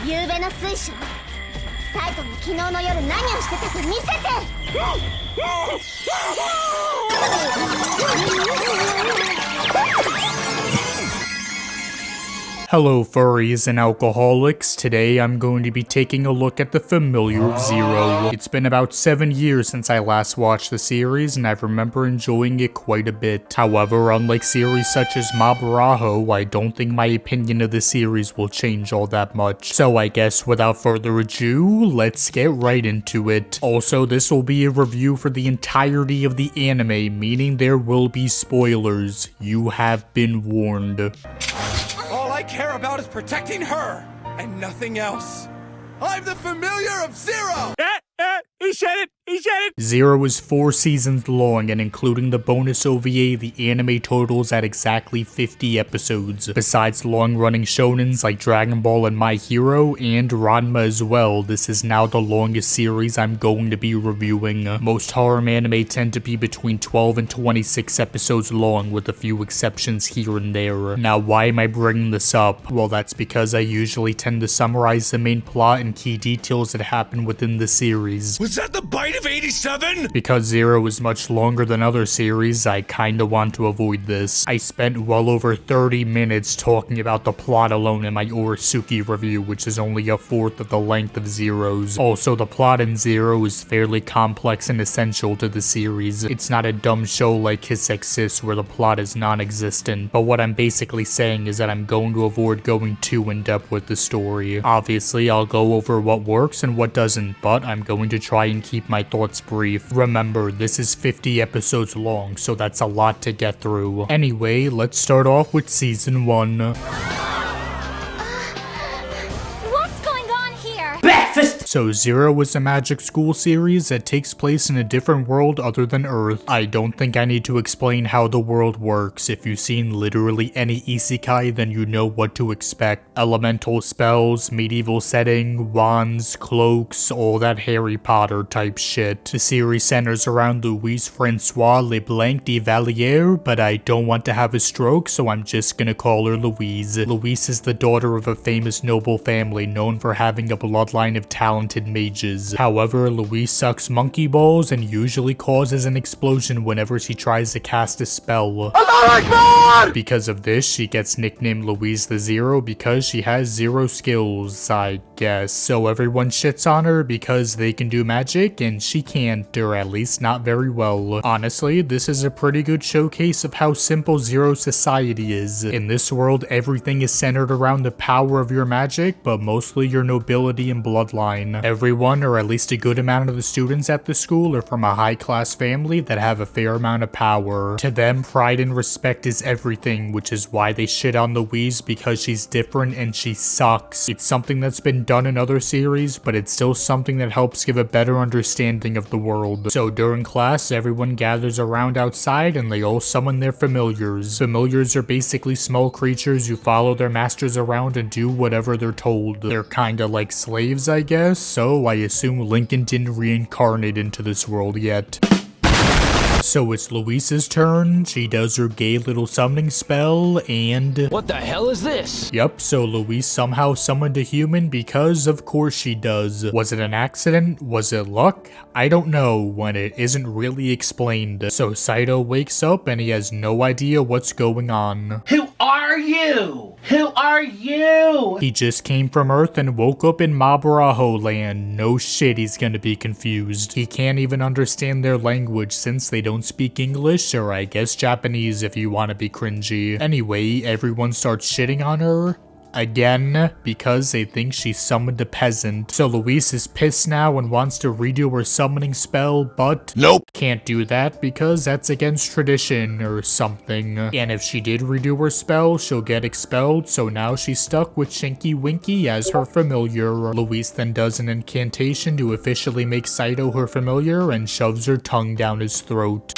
昨べの水晶サイトも昨日の夜何をしてたか見せて。Hello furries and alcoholics, today I'm going to be taking a look at the familiar Zero. It's been about 7 years since I last watched the series and I remember enjoying it quite a bit. However, unlike series such as Morbius, I don't think my opinion of the series will change all that much. So I guess without further ado, let's get right into it. Also, this will be a review for the entirety of the anime, meaning there will be spoilers. You have been warned. All I care about is protecting her, and nothing else. I'm the familiar of Zero! He said it! He said it! Zero is 4 seasons long, and including the bonus OVA, the anime totals at exactly 50 episodes. Besides long-running shonens like Dragon Ball and My Hero, and Ranma as well, this is now the longest series I'm going to be reviewing. Most harem anime tend to be between 12 and 26 episodes long, with a few exceptions here and there. Now, why am I bringing this up? Well, that's because I usually tend to summarize the main plot and key details that happen within the series. Was that the bite of 87? Because Zero is much longer than other series, I kinda want to avoid this. I spent well over 30 minutes talking about the plot alone in my Orosuke review, which is only a fourth of the length of Zero's. Also, the plot in Zero is fairly complex and essential to the series. It's not a dumb show like Kiss Exist where the plot is non-existent, but what I'm basically saying is that I'm going to avoid going too in-depth with the story. Obviously, I'll go over what works and what doesn't, but I'm going to try and keep my thoughts brief. Remember, this is 50 episodes long, so that's a lot to get through. Anyway, let's start off with season 1. What's going on here? So Zero is a magic school series that takes place in a different world other than Earth. I don't think I need to explain how the world works. If you've seen literally any isekai, then you know what to expect. Elemental spells, medieval setting, wands, cloaks, all that Harry Potter type shit. The series centers around Louise Francois Leblanc de Valliere, but I don't want to have a stroke, so I'm just gonna call her Louise. Louise is the daughter of a famous noble family known for having a bloodline of talented mages. However, Louise sucks monkey balls and usually causes an explosion whenever she tries to cast a spell. Because of this, she gets nicknamed Louise the Zero because she has zero skills, I guess. So everyone shits on her because they can do magic and she can't, or at least not very well. Honestly, this is a pretty good showcase of how simple Zero society is. In this world, everything is centered around the power of your magic, but mostly your nobility and bloodline. Everyone, or at least a good amount of the students at the school, are from a high-class family that have a fair amount of power. To them, pride and respect is everything, which is why they shit on Louise because she's different and she sucks. It's something that's been done in other series, but it's still something that helps give a better understanding of the world. So during class, everyone gathers around outside and they all summon their familiars. Familiars are basically small creatures who follow their masters around and do whatever they're told. They're kinda like slaves, I guess, so I assume Lincoln didn't reincarnate into this world yet. So it's Louise's turn. She does her gay little summoning spell and... What the hell is this? Yep, so Louise somehow summoned a human because of course she does. Was it an accident? Was it luck? I don't know when it isn't really explained. So Saito wakes up and he has no idea what's going on. Who are you? Who are you? He just came from Earth and woke up in Mabaraho land. No shit, he's gonna be confused. He can't even understand their language since they don't speak English, or I guess Japanese if you want to be cringy. Anyway, everyone starts shitting on her again because they think she summoned a peasant. So Louise is pissed now and wants to redo her summoning spell, but Nope. can't do that because that's against tradition or something. And if she did redo her spell, she'll get expelled, so now she's stuck with Shinky Winky as her familiar. Louise then does an incantation to officially make Saito her familiar and shoves her tongue down his throat.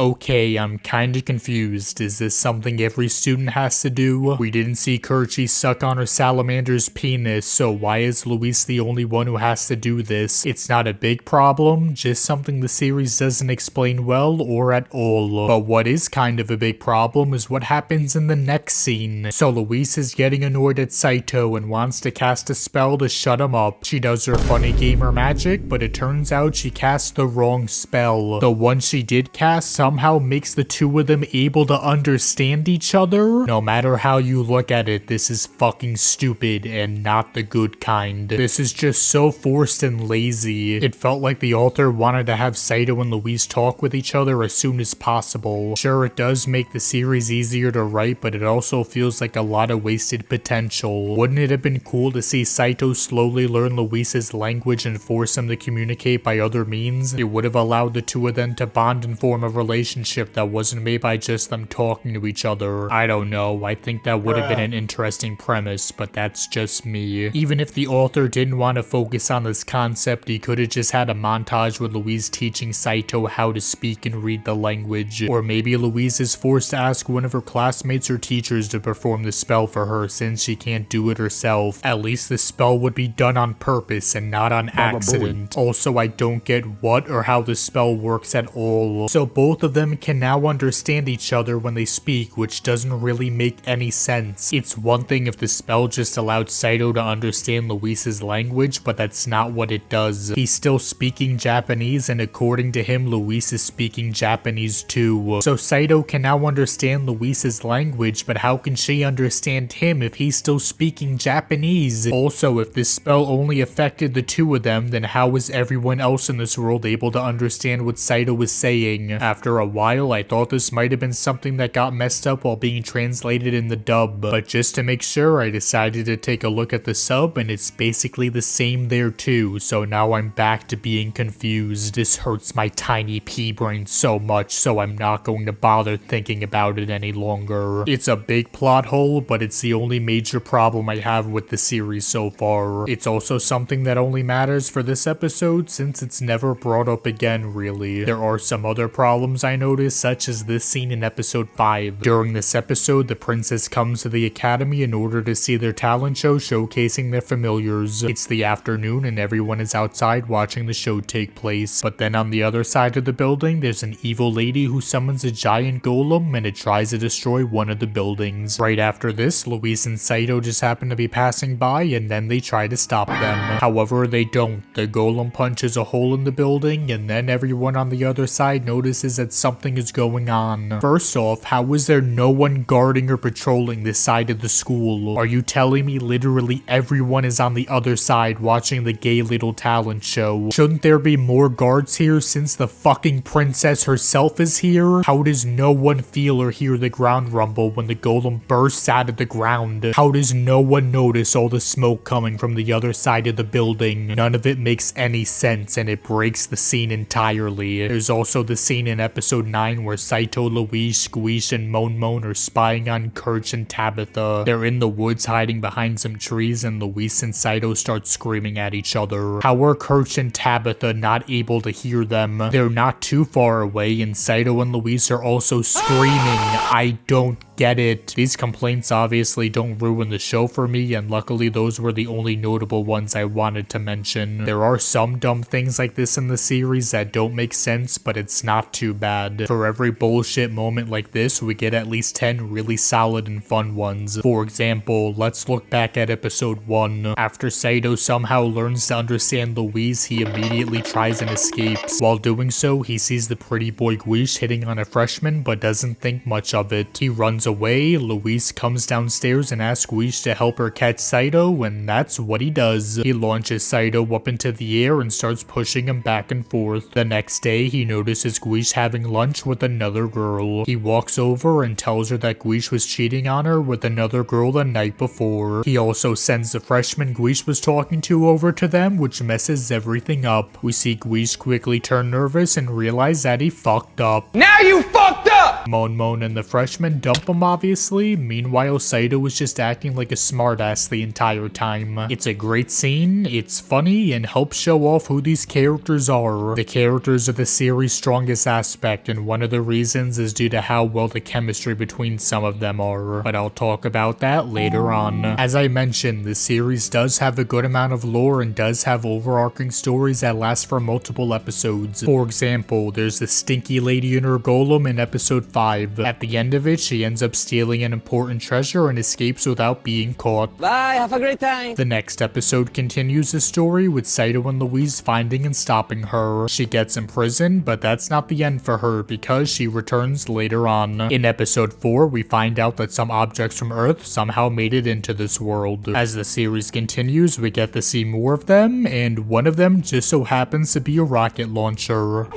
Okay, I'm kinda confused. Is this something every student has to do? We didn't see Kirchi suck on her salamander's penis, so why is Luis the only one who has to do this? It's not a big problem, just something the series doesn't explain well or at all. But what is kind of a big problem is what happens in the next scene. So Luis is getting annoyed at Saito and wants to cast a spell to shut him up. She does her funny gamer magic, but it turns out she cast the wrong spell. The one she did cast somehow makes the two of them able to understand each other. No matter how you look at it, this is fucking stupid and not the good kind. This is just so forced and lazy. It felt like the author wanted to have Saito and Luis talk with each other as soon as possible. Sure, it does make the series easier to write, but it also feels like a lot of wasted potential. Wouldn't it have been cool to see Saito slowly learn Luis's language and force him to communicate by other means? It would have allowed the two of them to bond and form a relationship that wasn't made by just them talking to each other. I don't know, I think that would have been an interesting premise, but that's just me. Even if the author didn't want to focus on this concept, he could have just had a montage with Luis teaching Saito how to speak and read the language. Or maybe Luis is forced to ask one of her classmates or teachers to perform the spell for her since she can't do it herself. At least the spell would be done on purpose and not on accident. Also, I don't get what or how the spell works at all. So both of them can now understand each other when they speak, which doesn't really make any sense. It's one thing if the spell just allowed Saito to understand Luis's language, but that's not what it does. He's still speaking Japanese, and according to him, Luis is speaking Japanese too. So Saito can now understand Luis's language, but how can she understand him if he's still speaking Japanese? Also, if this spell only affected the two of them, then how is everyone else in this world able to understand what Saito was saying? After a while, I thought this might have been something that got messed up while being translated in the dub, but just to make sure, I decided to take a look at the sub, and it's basically the same there too, so now I'm back to being confused. This hurts my tiny pea brain so much, so I'm not going to bother thinking about it any longer. It's a big plot hole, but it's the only major problem I have with the series so far. It's also something that only matters for this episode since it's never brought up again, really. There are some other problems I noticed, such as this scene in episode 5. During this episode, the princess comes to the academy in order to see their talent show showcasing their familiars. It's the afternoon and everyone is outside watching the show take place. But then on the other side of the building, there's an evil lady who summons a giant golem and it tries to destroy one of the buildings. Right after this, Luis and Saito just happen to be passing by and then they try to stop them. However, they don't. The golem punches a hole in the building and then everyone on the other side notices that something is going on. First off, how is there no one guarding or patrolling this side of the school? Are you telling me literally everyone is on the other side watching the gay little talent show? Shouldn't there be more guards here since the fucking princess herself is here? How does no one feel or hear the ground rumble when the golem bursts out of the ground? How does no one notice all the smoke coming from the other side of the building? None of it makes any sense and it breaks the scene entirely. There's also the scene in episode 9 where Saito, Luis, Squeeze, and Mon are spying on Kirch and Tabitha. They're in the woods hiding behind some trees and Luis and Saito start screaming at each other. How are Kirch and Tabitha not able to hear them? They're not too far away and Saito and Luis are also screaming. I don't get it. These complaints obviously don't ruin the show for me, and luckily those were the only notable ones I wanted to mention. There are some dumb things like this in the series that don't make sense, but it's not too bad. For every bullshit moment like this, we get at least 10 really solid and fun ones. For example, let's look back at episode 1. After Saito somehow learns to understand Luis, he immediately tries and escapes. While doing so, he sees the pretty boy Guiche hitting on a freshman, but doesn't think much of it. He runs away, Luis comes downstairs and asks Guiche to help her catch Saito, and that's what he does. He launches Saito up into the air and starts pushing him back and forth. The next day, he notices Guiche having lunch with another girl. He walks over and tells her that Guiche was cheating on her with another girl the night before. He also sends the freshman Guiche was talking to over to them, which messes everything up. We see Guiche quickly turn nervous and realize that he fucked up. Now you fucked up! Mon and the freshmen dump him, obviously. Meanwhile, Saito is just acting like a smartass the entire time. It's a great scene, it's funny, and helps show off who these characters are. The characters are the series' strongest aspect, and one of the reasons is due to how well the chemistry between some of them are. But I'll talk about that later on. As I mentioned, the series does have a good amount of lore and does have overarching stories that last for multiple episodes. For example, there's the stinky lady in her golem in episode 5. At the end of it, she ends up stealing an important treasure and escapes without being caught. Bye, have a great time. The next episode continues the story with Saito and Louise finding and stopping her. She gets imprisoned, but that's not the end for her because she returns later on. In episode 4, we find out that some objects from Earth somehow made it into this world. As the series continues, we get to see more of them, and one of them just so happens to be a rocket launcher.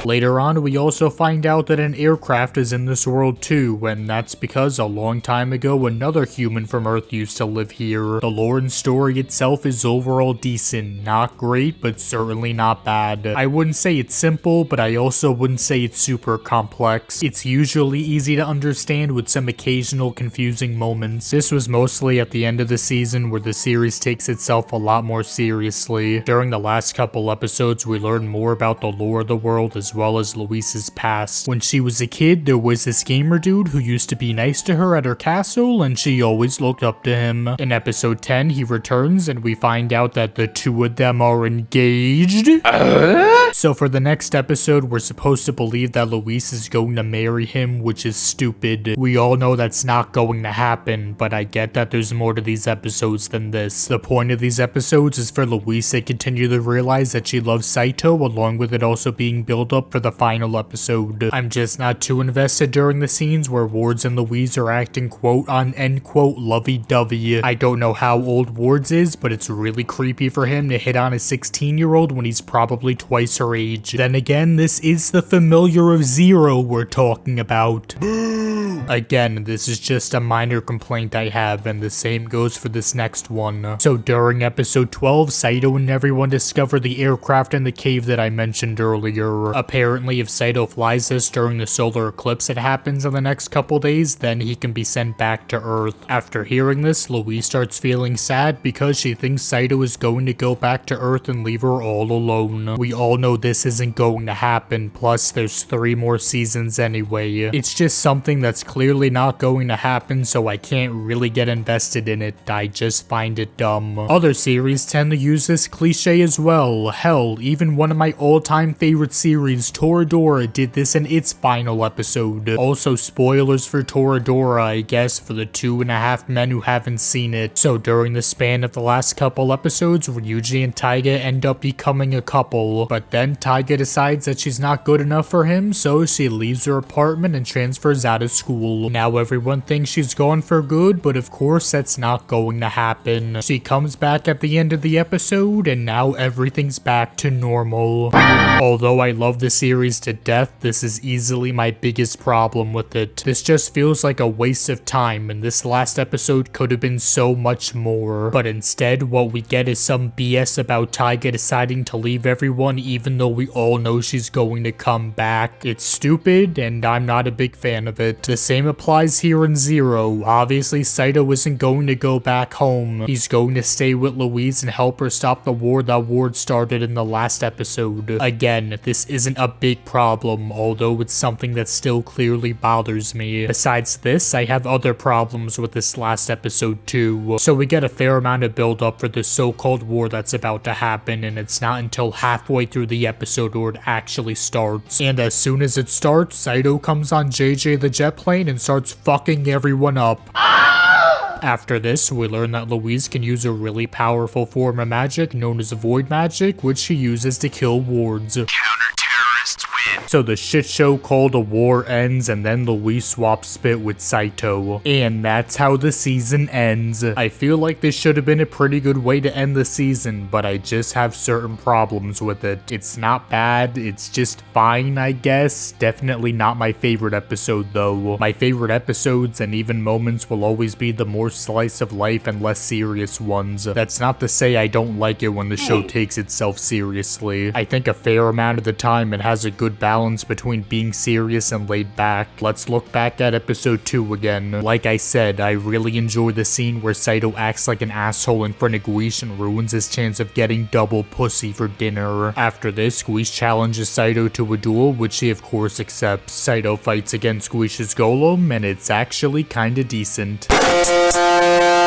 Later on, we also find out that an aircraft is in this world too, and that's because a long time ago another human from Earth used to live here. The lore and story itself is overall decent, not great, but certainly not bad. I wouldn't say it's simple, but I also wouldn't say it's super complex. It's usually easy to understand with some occasional confusing moments. This was mostly at the end of the season where the series takes itself a lot more seriously. During the last couple episodes, we learn more about the lore of the world as well as Louise's past. When she was a kid, there was this gamer dude who used to be nice to her at her castle, and she always looked up to him. In episode 10, he returns, and we find out that the two of them are engaged. So for the next episode, we're supposed to believe that Louise is going to marry him, which is stupid. We all know that's not going to happen, but I get that there's more to these episodes than this. The point of these episodes is for Louise to continue to realize that she loves Saito, along with it also being built up for the final episode. I'm just not too invested during the scenes where Wards and Louise are acting quote on end quote lovey-dovey. I don't know how old Wards is, but it's really creepy for him to hit on a 16-year-old when he's probably twice her age. Then again, this is the familiar of Zero we're talking about. Again, this is just a minor complaint I have, and the same goes for this next one. So during episode 12, Saito and everyone discover the aircraft in the cave that I mentioned earlier. Apparently, if Saito flies this during the solar eclipse that happens in the next couple days, then he can be sent back to Earth. After hearing this, Louise starts feeling sad because she thinks Saito is going to go back to Earth and leave her all alone. We all know this isn't going to happen, plus there's 3 more seasons anyway. It's just something that's clearly not going to happen, so I can't really get invested in it. I just find it dumb. Other series tend to use this cliche as well. Hell, even one of my all-time favorite series, Toradora, did this in its final episode. Also, spoilers for Toradora, I guess, for the 2.5 men who haven't seen it. So during the span of the last couple episodes, Ryuji and Taiga end up becoming a couple, but then Taiga decides that she's not good enough for him, so she leaves her apartment and transfers out of school. Now everyone thinks she's gone for good, but of course that's not going to happen. She comes back at the end of the episode, and now everything's back to normal. Although I love the series to death, this is easily my biggest problem with it. This just feels like a waste of time, and this last episode could have been so much more. But instead, what we get is some BS about Taiga deciding to leave everyone even though we all know she's going to come back. It's stupid, and I'm not a big fan of it. The same applies here in Zero. Obviously, Saito isn't going to go back home. He's going to stay with Louise and help her stop the war that Ward started in the last episode. Again, this isn't a big problem, although it's something that still clearly bothers me. Besides this, I have other problems with this last episode too. So we get a fair amount of build up for the so-called war that's about to happen, and it's not until halfway through the episode where it actually starts. And as soon as it starts, Saito comes on JJ the jet plane and starts fucking everyone up. After this, we learn that Louise can use a really powerful form of magic known as void magic, which she uses to kill wards. Counter-terrorists win. So the shit show called a war ends, and then Louise swaps spit with Saito. And that's how the season ends. I feel like this should have been a pretty good way to end the season, but I just have certain problems with it. It's not bad, it's just fine, I guess. Definitely not my favorite episode though. My favorite episodes and even moments will always be the more slice of life and less serious ones. That's not to say I don't like it when the show takes itself seriously. I think a fair amount of the time it has a good good balance between being serious and laid back. Let's look back at episode 2 again. Like I said, I really enjoy the scene where Saito acts like an asshole in front of Guiche and ruins his chance of getting double pussy for dinner. After this, Guiche challenges Saito to a duel, which he of course accepts. Saito fights against Guiche's golem, and it's actually kinda decent.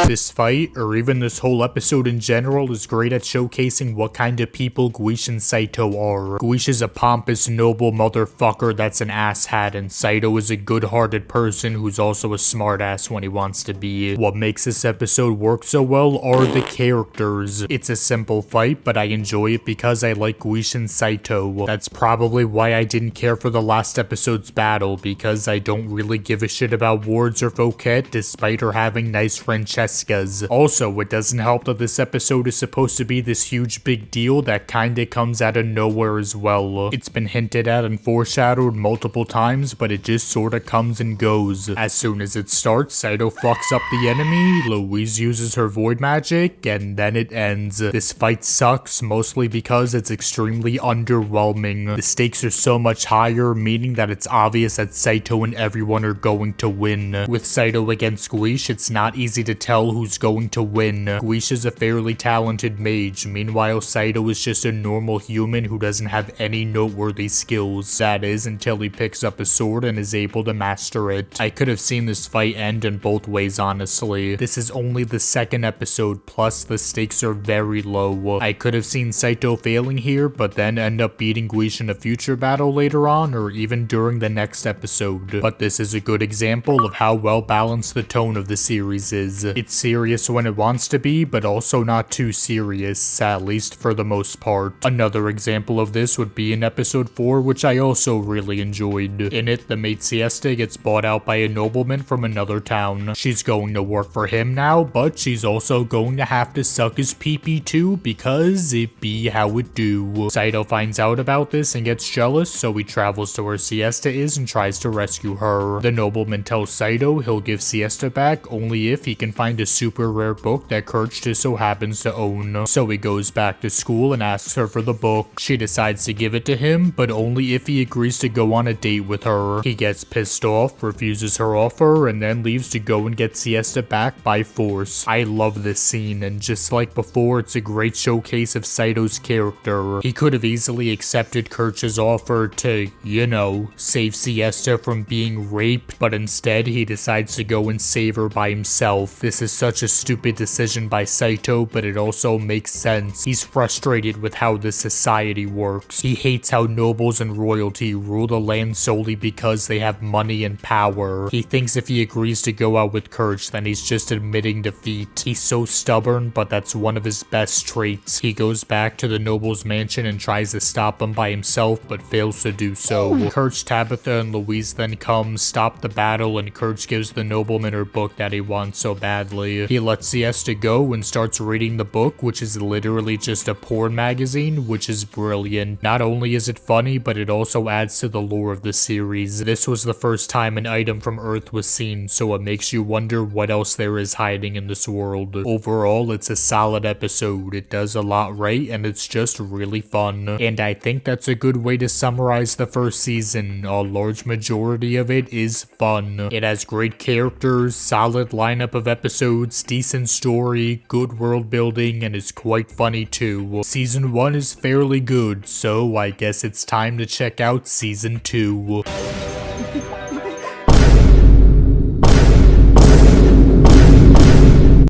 This fight, or even this whole episode in general, is great at showcasing what kind of people Guiche and Saito are. Guiche is a pompous, noble motherfucker that's an asshat, and Saito is a good-hearted person who's also a smartass when he wants to be. What makes this episode work so well are the characters. It's a simple fight, but I enjoy it because I like Guiche and Saito. That's probably why I didn't care for the last episode's battle, because I don't really give a shit about Wards or Fouquet, despite her having nice Francescas. Also, it doesn't help that this episode is supposed to be this huge big deal that kinda comes out of nowhere as well. It's been hinted at and foreshadowed multiple times, but it just sorta comes and goes. As soon as it starts, Saito fucks up the enemy, Louise uses her void magic, and then it ends. This fight sucks, mostly because it's extremely underwhelming. The stakes are so much higher, meaning that it's obvious that Saito and everyone are going to win. With Saito against Guiche, it's not easy to tell who's going to win. Guiche is a fairly talented mage, meanwhile Saito is just a normal human who doesn't have any noteworthy skills. That is, until he picks up a sword and is able to master it. I could have seen this fight end in both ways, honestly. This is only the second episode, plus the stakes are very low. I could have seen Saito failing here, but then end up beating Guiche in a future battle later on, or even during the next episode. But this is a good example of how well balanced the tone of the series is. It's serious when it wants to be, but also not too serious, at least for the most part. Another example of this would be in episode 4, which I also really enjoyed. In it, the maid Siesta gets bought out by a nobleman from another town. She's going to work for him now, but she's also going to have to suck his pee-pee too, because it be how it do. Saito finds out about this and gets jealous, so he travels to where Siesta is and tries to rescue her. The nobleman tells Saito he'll give Siesta back only if he can find a super rare book that Kirch just so happens to own. So he goes back to school and asks her for the book. She decides to give it to him, but only if he agrees to go on a date with her. He gets pissed off, refuses her offer, and then leaves to go and get Siesta back by force. I love this scene, and just like before, it's a great showcase of Saito's character. He could have easily accepted Kirch's offer to, you know, save Siesta from being raped, but instead he decides to go and save her by himself. This is such a stupid decision by Saito, but it also makes sense. He's frustrated with how this society works. He hates how nobles and royalty rule the land solely because they have money and power. He thinks if he agrees to go out with Kirch, then he's just admitting defeat. He's so stubborn, but that's one of his best traits. He goes back to the noble's mansion and tries to stop him by himself, but fails to do so. Kirch, Tabitha, and Louise then come, stop the battle, and Kirch gives the nobleman her book that he wants so badly. He lets Siesta go and starts reading the book, which is literally just a porn magazine, which is brilliant. Not only is it funny, but it also adds to the lore of the series. This was the first time an item from Earth was seen, so it makes you wonder what else there is hiding in this world. Overall, it's a solid episode. It does a lot right, and it's just really fun. And I think that's a good way to summarize the first season. A large majority of it is fun. It has great characters, solid lineup of episodes, decent story, good world building, and is quite funny too. Season 1 is fairly good, so I guess it's time to check out Season 2.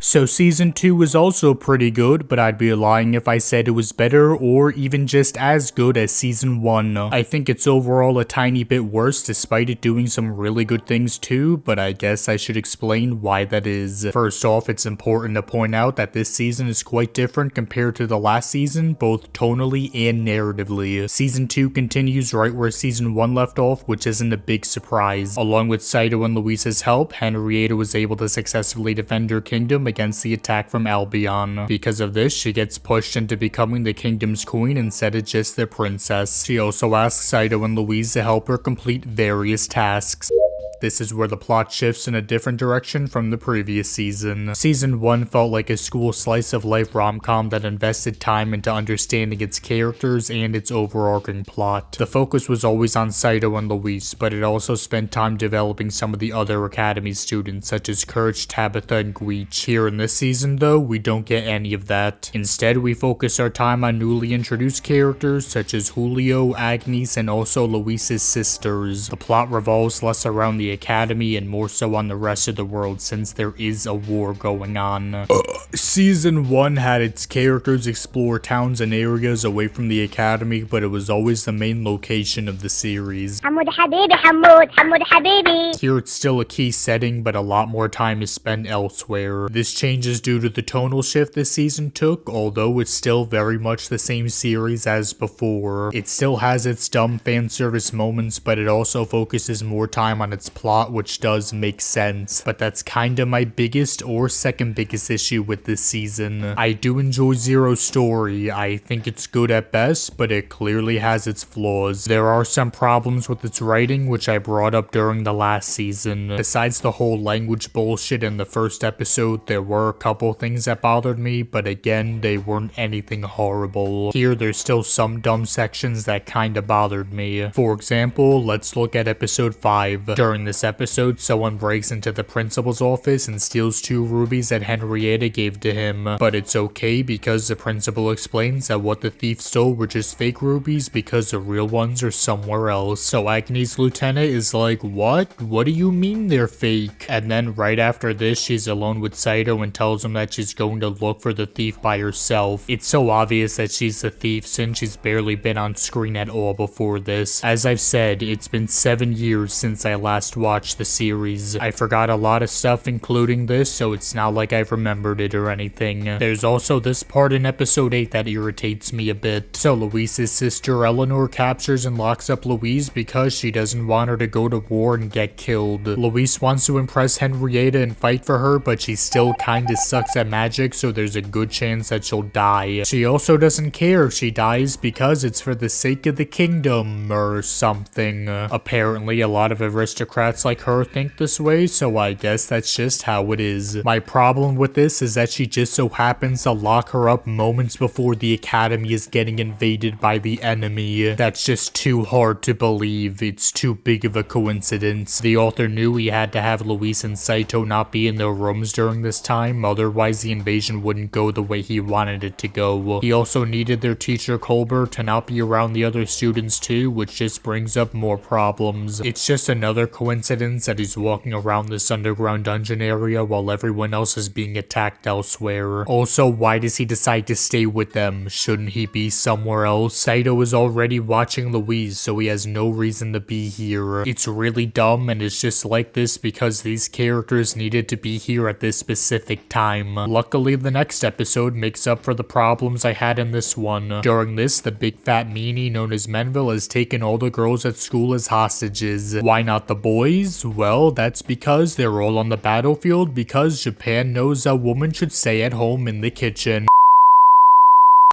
So Season 2 is also pretty good, but I'd be lying if I said it was better or even just as good as Season 1. I think it's overall a tiny bit worse despite it doing some really good things too, but I guess I should explain why that is. First off, it's important to point out that this season is quite different compared to the last season, both tonally and narratively. Season 2 continues right where Season 1 left off, which isn't a big surprise. Along with Saito and Luisa's help, Henrietta was able to successfully defend her kingdom against the attack from Albion. Because of this, she gets pushed into becoming the kingdom's queen instead of just the princess. She also asks Saito and Louise to help her complete various tasks. This is where the plot shifts in a different direction from the previous season. Season 1 felt like a school slice of life rom-com that invested time into understanding its characters and its overarching plot. The focus was always on Saito and Luis, but it also spent time developing some of the other Academy students such as Courage, Tabitha, and Guiche. Here in this season though, we don't get any of that. Instead, we focus our time on newly introduced characters such as Julio, Agnes, and also Luis's sisters. The plot revolves less around the Academy and more so on the rest of the world since there is a war going on. Season 1 had its characters explore towns and areas away from the Academy, but it was always the main location of the series. Here it's still a key setting, but a lot more time is spent elsewhere. This changes due to the tonal shift this season took, although it's still very much the same series as before. It still has its dumb fan service moments, but it also focuses more time on its plot, which does make sense. But that's kinda my biggest or second biggest issue with this season. I do enjoy Zero's story. I think it's good at best, but it clearly has its flaws. There are some problems with its writing, which I brought up during the last season. Besides the whole language bullshit in the first episode, there were a couple things that bothered me, but again, they weren't anything horrible. Here, there's still some dumb sections that kinda bothered me. For example, let's look at episode 5. During this episode, someone breaks into the principal's office and steals 2 rubies that Henrietta gave to him, but it's okay because the principal explains that what the thief stole were just fake rubies because the real ones are somewhere else. So Agnes' lieutenant is like, what? What do you mean they're fake? And then right after this, she's alone with Saito and tells him that she's going to look for the thief by herself. It's so obvious that she's the thief since she's barely been on screen at all before this. As I've said, it's been 7 years since I last watched the series. I forgot a lot of stuff including this, so it's not like I've remembered it or anything. There's also this part in episode 8 that irritates me a bit. So Luis's sister Eleanor captures and locks up Louise because she doesn't want her to go to war and get killed. Louise wants to impress Henrietta and fight for her, but she still kinda sucks at magic, so there's a good chance that she'll die. She also doesn't care if she dies because it's for the sake of the kingdom or something. Apparently a lot of aristocrats like her think this way, so I guess that's just how it is. My problem with this is that she just so happens to lock her up moments before the Academy is getting invaded by the enemy. That's just too hard to believe. It's too big of a coincidence. The author knew he had to have Luis and Saito not be in their rooms during this time, otherwise the invasion wouldn't go the way he wanted it to go. He also needed their teacher Colbert to not be around the other students too, which just brings up more problems. It's just another coincidence that he's walking around this underground dungeon area while everyone else is being attacked elsewhere. Also, why does he decide to stay with them? Shouldn't he be somewhere else? Saito is already watching Louise, so he has no reason to be here. It's really dumb, and it's just like this because these characters needed to be here at this specific time. Luckily, the next episode makes up for the problems I had in this one. During this, the big fat meanie known as Menville has taken all the girls at school as hostages. Why not the boys? Well, that's because they're all on the battlefield because Japan knows a woman should stay at home in the kitchen.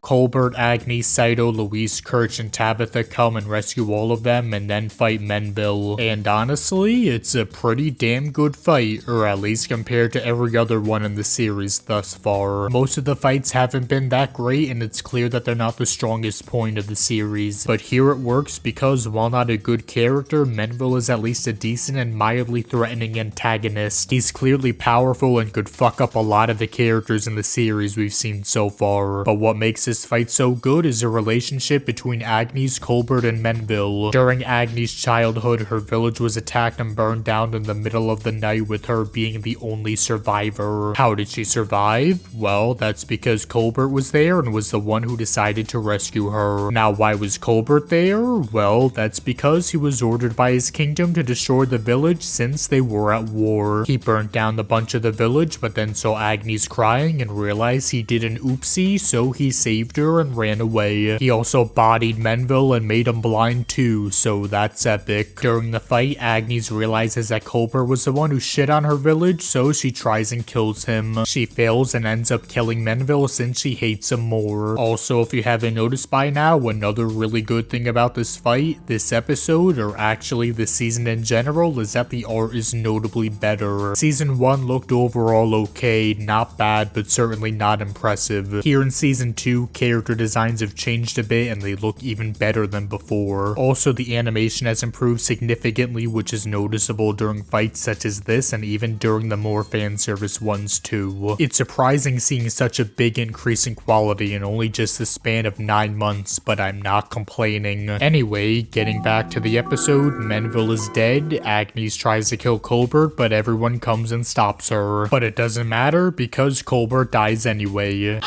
Colbert, Agnes, Saito, Louise, Kirch, and Tabitha come and rescue all of them and then fight Menville. And honestly, it's a pretty damn good fight, or at least compared to every other one in the series thus far. Most of the fights haven't been that great, and it's clear that they're not the strongest point of the series. But here it works because while not a good character, Menville is at least a decent and mildly threatening antagonist. He's clearly powerful and could fuck up a lot of the characters in the series we've seen so far. But what makes this fight so good is a relationship between Agnes, Colbert, and Menville. During Agnes' childhood, her village was attacked and burned down in the middle of the night, with her being the only survivor. How did she survive? Well, that's because Colbert was there and was the one who decided to rescue her. Now, why was Colbert there? Well, that's because he was ordered by his kingdom to destroy the village since they were at war. He burnt down a bunch of the village, but then saw Agnes crying and realized he did an oopsie, so he saved deceived her and ran away. He also bodied Menville and made him blind too, so that's epic. During the fight, Agnes realizes that Colbert was the one who shit on her village, so she tries and kills him. She fails and ends up killing Menville since she hates him more. Also, if you haven't noticed by now, another really good thing about this fight, this episode, or actually this season in general, is that the art is notably better. Season 1 looked overall okay, not bad, but certainly not impressive. Here in season 2, character designs have changed a bit and they look even better than before. Also, the animation has improved significantly, which is noticeable during fights such as this and even during the more fan service ones too. It's surprising seeing such a big increase in quality in only just the span of 9 months, but I'm not complaining. Anyway, getting back to the episode, Menville is dead, Agnes tries to kill Colbert, but everyone comes and stops her. But it doesn't matter because Colbert dies anyway.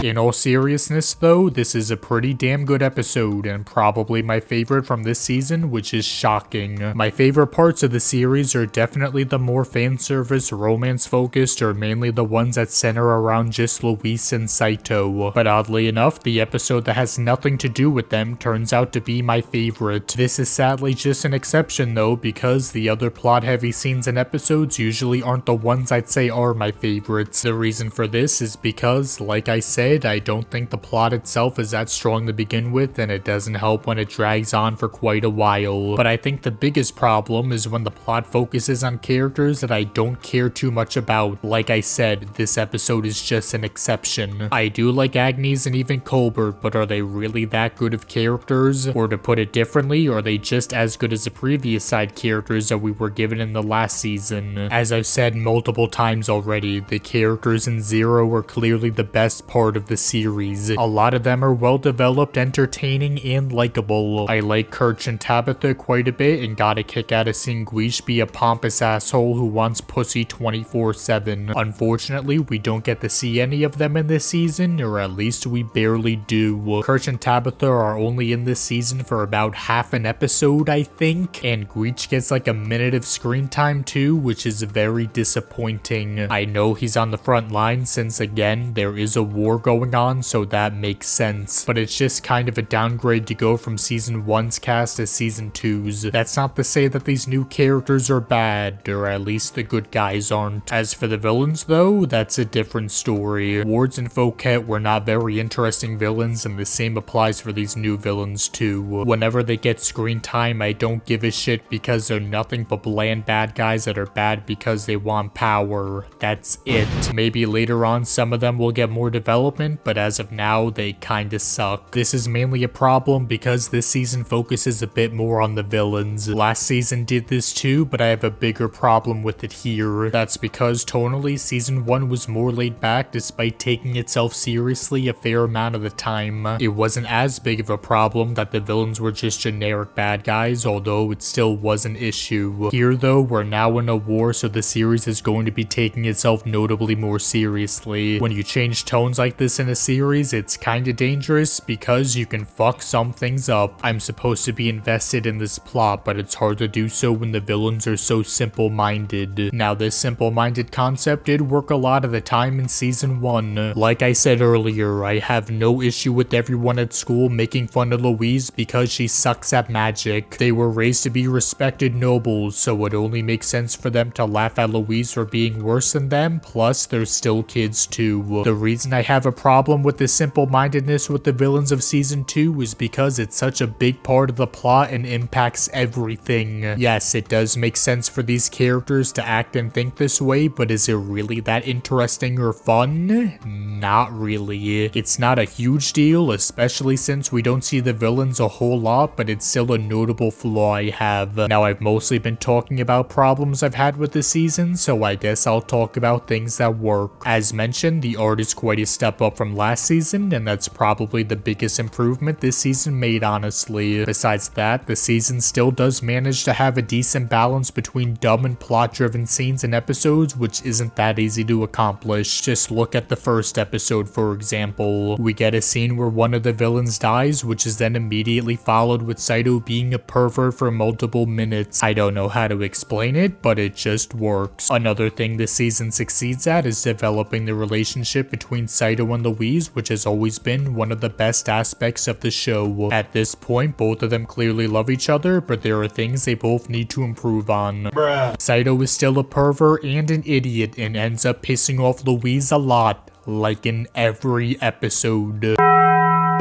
In all seriousness though, this is a pretty damn good episode and probably my favorite from this season, which is shocking. My favorite parts of the series are definitely the more fan service, romance focused, or mainly the ones that center around just Luis and Saito. But oddly enough, the episode that has nothing to do with them turns out to be my favorite. This is sadly just an exception though, because the other plot heavy scenes and episodes usually aren't the ones I'd say are my favorites. The reason for this is because, like I said, I don't think the plot itself is that strong to begin with, and it doesn't help when it drags on for quite a while. But I think the biggest problem is when the plot focuses on characters that I don't care too much about. Like I said, this episode is just an exception. I do like Agnes and even Colbert, but are they really that good of characters? Or to put it differently, are they just as good as the previous side characters that we were given in the last season? As I've said multiple times already, the characters in Zero are clearly the best part of the series. A lot of them are well developed, entertaining, and likable. I like Kirch and Tabitha quite a bit and got a kick out of seeing Guiche be a pompous asshole who wants pussy 24/7. Unfortunately, we don't get to see any of them in this season, or at least we barely do. Kirch and Tabitha are only in this season for about half an episode, I think, and Guiche gets like a minute of screen time too, which is very disappointing. I know he's on the front line since, again, there is a war going on, so that makes sense, but it's just kind of a downgrade to go from season 1's cast to season 2's. That's not to say that these new characters are bad, or at least the good guys aren't. As for the villains though, that's a different story. Wards and Fouquet were not very interesting villains, and the same applies for these new villains too. Whenever they get screen time, I don't give a shit because they're nothing but bland bad guys that are bad because they want power. That's it. Maybe later on some of them will get more development, but as of now, they kinda suck. This is mainly a problem because this season focuses a bit more on the villains. Last season did this too, but I have a bigger problem with it here. That's because tonally, season 1 was more laid back despite taking itself seriously a fair amount of the time. It wasn't as big of a problem that the villains were just generic bad guys, although it still was an issue. Here though, we're now in a war, so the series is going to be taking itself notably more seriously. When you change tones like this in a series, it's kinda dangerous because you can fuck some things up. I'm supposed to be invested in this plot, but it's hard to do so when the villains are so simple-minded. Now, this simple-minded concept did work a lot of the time in season 1. Like I said earlier, I have no issue with everyone at school making fun of Louise because she sucks at magic. They were raised to be respected nobles, so it only makes sense for them to laugh at Louise for being worse than them, plus they're still kids too. The reason I have a problem with the simple-mindedness with the villains of season 2 is because it's such a big part of the plot and impacts everything. Yes, it does make sense for these characters to act and think this way, but is it really that interesting or fun? Not really. It's not a huge deal, especially since we don't see the villains a whole lot, but it's still a notable flaw I have. Now, I've mostly been talking about problems I've had with the season, so I guess I'll talk about things that work. As mentioned, the art is quite a step up from last season, and that's probably the biggest improvement this season made, honestly. Besides that, the season still does manage to have a decent balance between dumb and plot-driven scenes and episodes, which isn't that easy to accomplish. Just look at the first episode, for example. We get a scene where one of the villains dies, which is then immediately followed with Saito being a pervert for multiple minutes. I don't know how to explain it, but it just works. Another thing this season succeeds at is developing the relationship between Saito and Louise, which has always been one of the best aspects of the show. At this point, both of them clearly love each other, but there are things they both need to improve on. Saito is still a pervert and an idiot and ends up pissing off Louise a lot, like in every episode.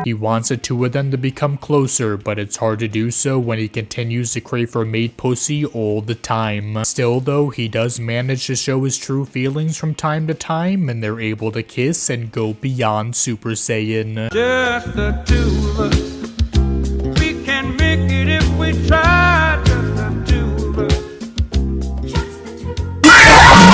He wants the two of them to become closer, but it's hard to do so when he continues to crave for maid pussy all the time. Still though, he does manage to show his true feelings from time to time, and they're able to kiss and go beyond Super Saiyan. Just the two of us. We can make it if we try. Just the two of us.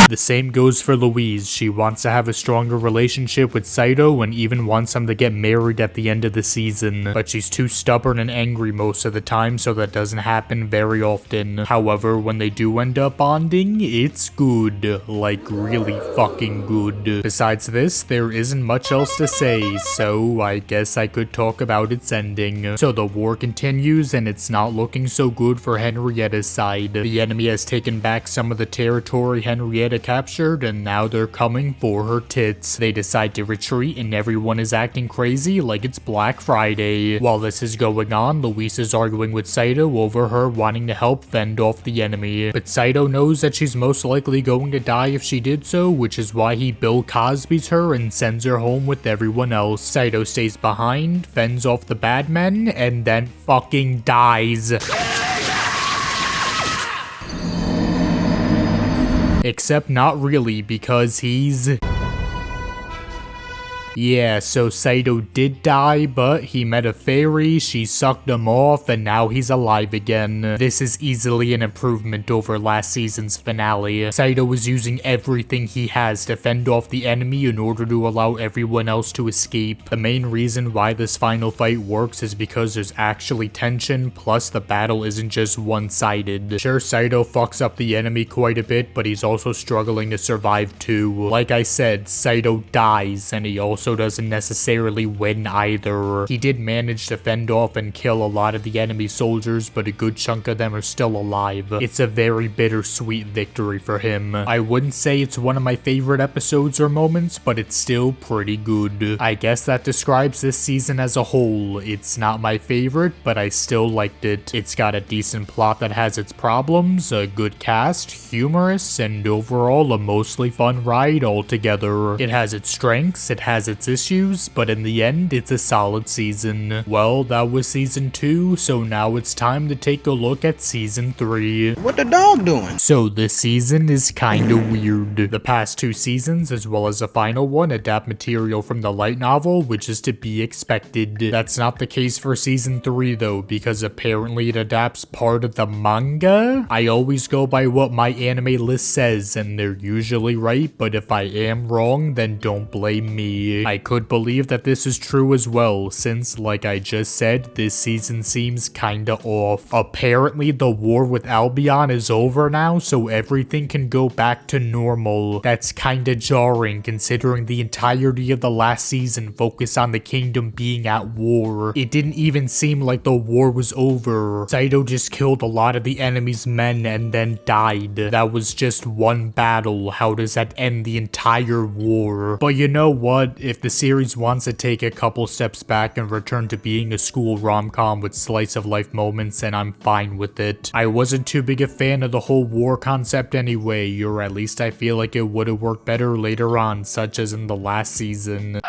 The same goes for Louise. She wants to have a stronger relationship with Saito and even wants him to get married at the end of the season. But she's too stubborn and angry most of the time, so that doesn't happen very often. However, when they do end up bonding, it's good. Like, really fucking good. Besides this, there isn't much else to say, so I guess I could talk about its ending. So the war continues, and it's not looking so good for Henrietta's side. The enemy has taken back some of the territory Henrietta captured, and now they're coming for her tits. They decide to retreat, and everyone is acting crazy like it's Black Friday. While this is going on, Louise is arguing with Saito over her wanting to help fend off the enemy. But Saito knows that she's most likely going to die if she did so, which is why he Bill Cosby's her and sends her home with everyone else. Saito stays behind, fends off the bad men, and then fucking dies. Except not really, because he's... Yeah, so Saito did die, but he met a fairy, she sucked him off, and now he's alive again. This is easily an improvement over last season's finale. Saito was using everything he has to fend off the enemy in order to allow everyone else to escape. The main reason why this final fight works is because there's actually tension, plus the battle isn't just one-sided. Sure, Saito fucks up the enemy quite a bit, but he's also struggling to survive too. Like I said, Saito dies, and he also doesn't necessarily win either. He did manage to fend off and kill a lot of the enemy soldiers, but a good chunk of them are still alive. It's a very bittersweet victory for him. I wouldn't say it's one of my favorite episodes or moments, but it's still pretty good. I guess that describes this season as a whole. It's not my favorite, but I still liked it. It's got a decent plot that has its problems, a good cast, humorous, and overall a mostly fun ride altogether. It has its strengths, it has its issues, but in the end, it's a solid season. Well, that was season 2, so now it's time to take a look at season 3. What the dog doing? So this season is kinda weird. The past 2 seasons, as well as the final one, adapt material from the light novel, which is to be expected. That's not the case for season 3 though, because apparently it adapts part of the manga? I always go by what MyAnimeList says, and they're usually right, but if I am wrong, then don't blame me. I could believe that this is true as well, since, like I just said, this season seems kinda off. Apparently, the war with Albion is over now, so everything can go back to normal. That's kinda jarring, considering the entirety of the last season focused on the kingdom being at war. It didn't even seem like the war was over. Saito just killed a lot of the enemy's men and then died. That was just one battle. How does that end the entire war? But you know what? If the series wants to take a couple steps back and return to being a school rom-com with slice of life moments, then I'm fine with it. I wasn't too big a fan of the whole war concept anyway, or at least I feel like it would have worked better later on, such as in the last season.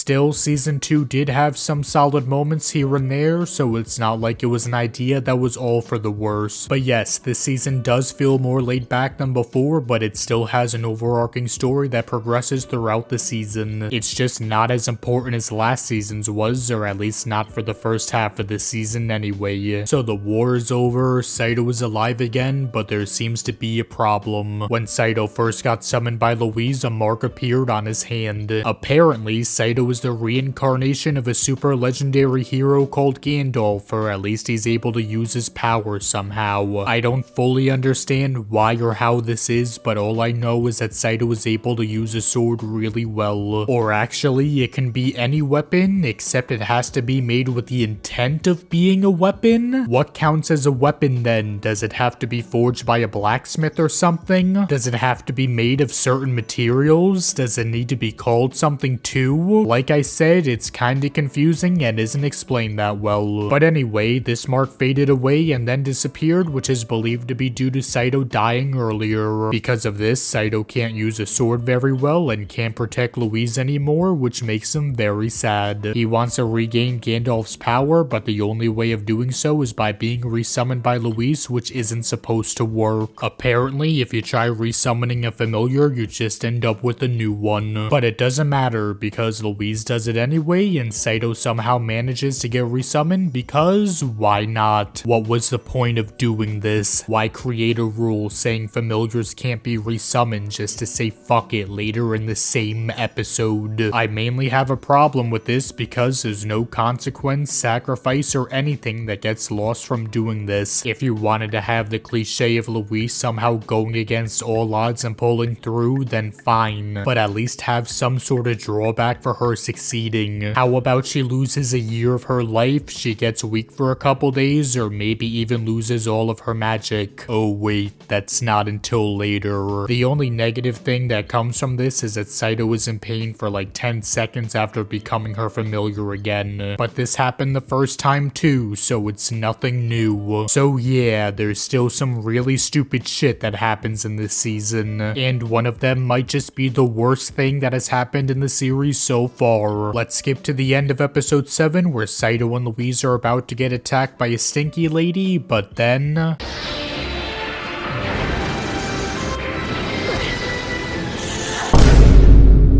Still, season 2 did have some solid moments here and there, so it's not like it was an idea that was all for the worse. But yes, this season does feel more laid back than before, but it still has an overarching story that progresses throughout the season. It's just not as important as last season's was, or at least not for the first half of the season anyway. So the war is over, Saito is alive again, but there seems to be a problem. When Saito first got summoned by Louise, a mark appeared on his hand. Apparently, Saito is the reincarnation of a super legendary hero called Gandalf, or at least he's able to use his power somehow. I don't fully understand why or how this is, but all I know is that Saito is able to use a sword really well. Or actually, it can be any weapon, except it has to be made with the intent of being a weapon? What counts as a weapon then? Does it have to be forged by a blacksmith or something? Does it have to be made of certain materials? Does it need to be called something too? Like I said, it's kinda confusing and isn't explained that well. But anyway, this mark faded away and then disappeared, which is believed to be due to Saito dying earlier. Because of this, Saito can't use a sword very well and can't protect Louise anymore, which makes him very sad. He wants to regain Gandalf's power, but the only way of doing so is by being resummoned by Louise, which isn't supposed to work. Apparently, if you try resummoning a familiar, you just end up with a new one. But it doesn't matter, because Louise does it anyway, and Saito somehow manages to get resummoned, because why not? What was the point of doing this? Why create a rule saying familiars can't be resummoned just to say fuck it later in the same episode? I mainly have a problem with this because there's no consequence, sacrifice, or anything that gets lost from doing this. If you wanted to have the cliche of Louise somehow going against all odds and pulling through, then fine. But at least have some sort of drawback for her succeeding. How about she loses a year of her life, she gets weak for a couple days, or maybe even loses all of her magic? Oh wait, that's not until later. The only negative thing that comes from this is that Saito is in pain for like 10 seconds after becoming her familiar again. But this happened the first time too, so it's nothing new. So yeah, there's still some really stupid shit that happens in this season, and one of them might just be the worst thing that has happened in the series so far. Let's skip to the end of episode 7 where Saito and Louise are about to get attacked by a stinky lady, but then...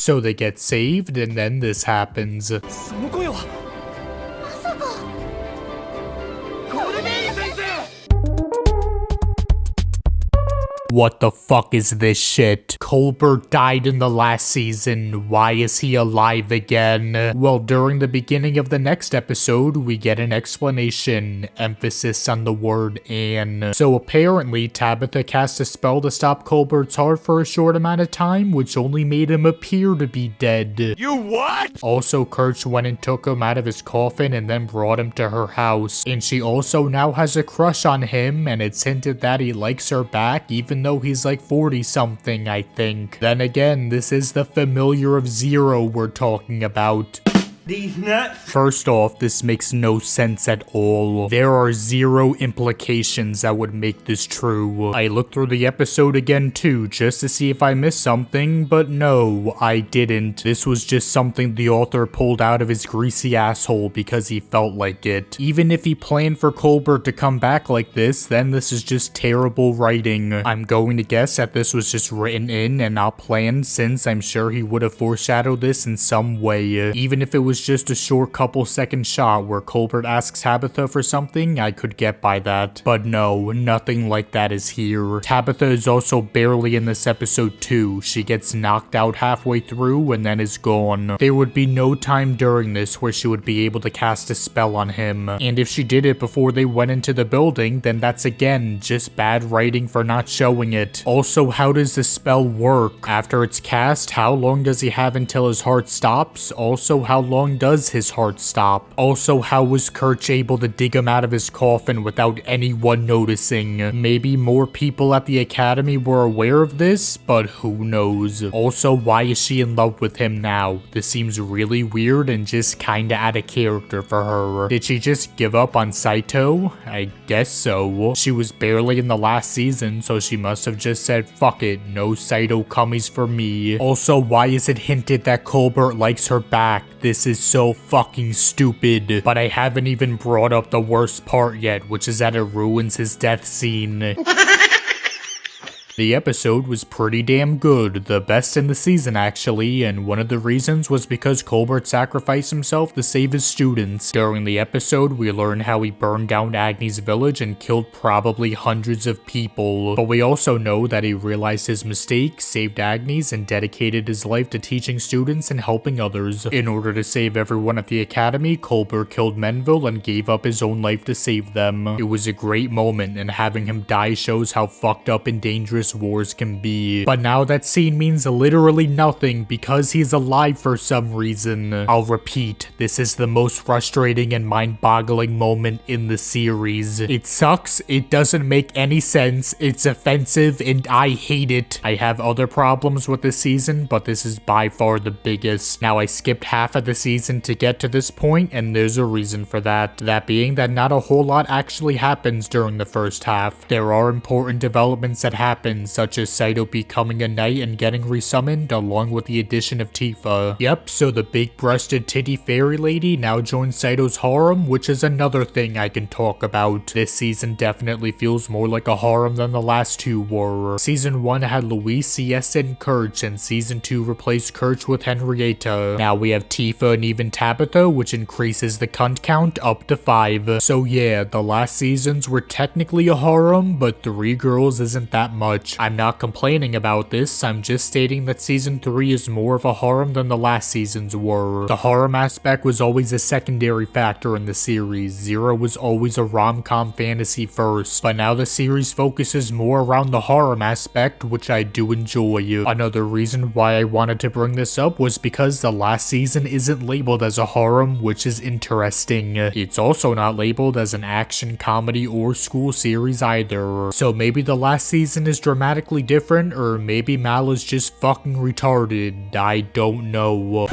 So they get saved, and then this happens. What the fuck is this shit? Colbert died in the last season. Why is he alive again? Well, during the beginning of the next episode, we get an explanation. Emphasis on the word "and." So apparently, Tabitha cast a spell to stop Colbert's heart for a short amount of time, which only made him appear to be dead. You what? Also, Kirch went and took him out of his coffin and then brought him to her house. And she also now has a crush on him, and it's hinted that he likes her back, even though he's like 40 something, I think. Then again, this is the familiar of Zero we're talking about. These nuts. First off, this makes no sense at all. There are zero implications that would make this true. I looked through the episode again too, just to see if I missed something, but no, I didn't. This was just something the author pulled out of his greasy asshole because he felt like it. Even if he planned for Colbert to come back like this, then this is just terrible writing. I'm going to guess that this was just written in and not planned, since I'm sure he would have foreshadowed this in some way. Even if it was just a short couple second shot where Colbert asks Tabitha for something, I could get by that. But no, nothing like that is here. Tabitha is also barely in this episode too. She gets knocked out halfway through and then is gone. There would be no time during this where she would be able to cast a spell on him. And if she did it before they went into the building, then that's again just bad writing for not showing it. Also, how does the spell work? After it's cast, how long does he have until his heart stops? Also, how long long does his heart stop? Also, how was Kirch able to dig him out of his coffin without anyone noticing? Maybe more people at the academy were aware of this, but who knows? Also, why is she in love with him now? This seems really weird and just kinda out of character for her. Did she just give up on Saito? I guess so. She was barely in the last season, so she must have just said, fuck it, no Saito cummies for me. Also, why is it hinted that Colbert likes her back? This is so fucking stupid. But I haven't even brought up the worst part yet, which is that it ruins his death scene. The episode was pretty damn good, the best in the season actually, and one of the reasons was because Colbert sacrificed himself to save his students. During the episode, we learn how he burned down Agni's village and killed probably hundreds of people. But we also know that he realized his mistake, saved Agni's, and dedicated his life to teaching students and helping others. In order to save everyone at the academy, Colbert killed Menville and gave up his own life to save them. It was a great moment, and having him die shows how fucked up and dangerous wars can be. But now that scene means literally nothing because he's alive for some reason. I'll repeat, this is the most frustrating and mind-boggling moment in the series. It sucks, it doesn't make any sense, it's offensive, and I hate it. I have other problems with this season, but this is by far the biggest. Now, I skipped half of the season to get to this point, and there's a reason for that. That being that not a whole lot actually happens during the first half. There are important developments that happen, such as Saito becoming a knight and getting resummoned, along with the addition of Tifa. Yep, so the big-breasted titty fairy lady now joins Saito's harem, which is another thing I can talk about. This season definitely feels more like a harem than the last two were. Season 1 had Luis, Siesta, and Kirch, and Season 2 replaced Kirch with Henrietta. Now we have Tifa and even Tabitha, which increases the cunt count up to 5. So yeah, the last seasons were technically a harem, but 3 girls isn't that much. I'm not complaining about this, I'm just stating that Season 3 is more of a harem than the last seasons were. The harem aspect was always a secondary factor in the series. Zero was always a rom-com fantasy first, but now the series focuses more around the harem aspect, which I do enjoy. Another reason why I wanted to bring this up was because the last season isn't labeled as a harem, which is interesting. It's also not labeled as an action, comedy, or school series either. So maybe the last season is dramatically different, or maybe Mal is just fucking retarded. I don't know.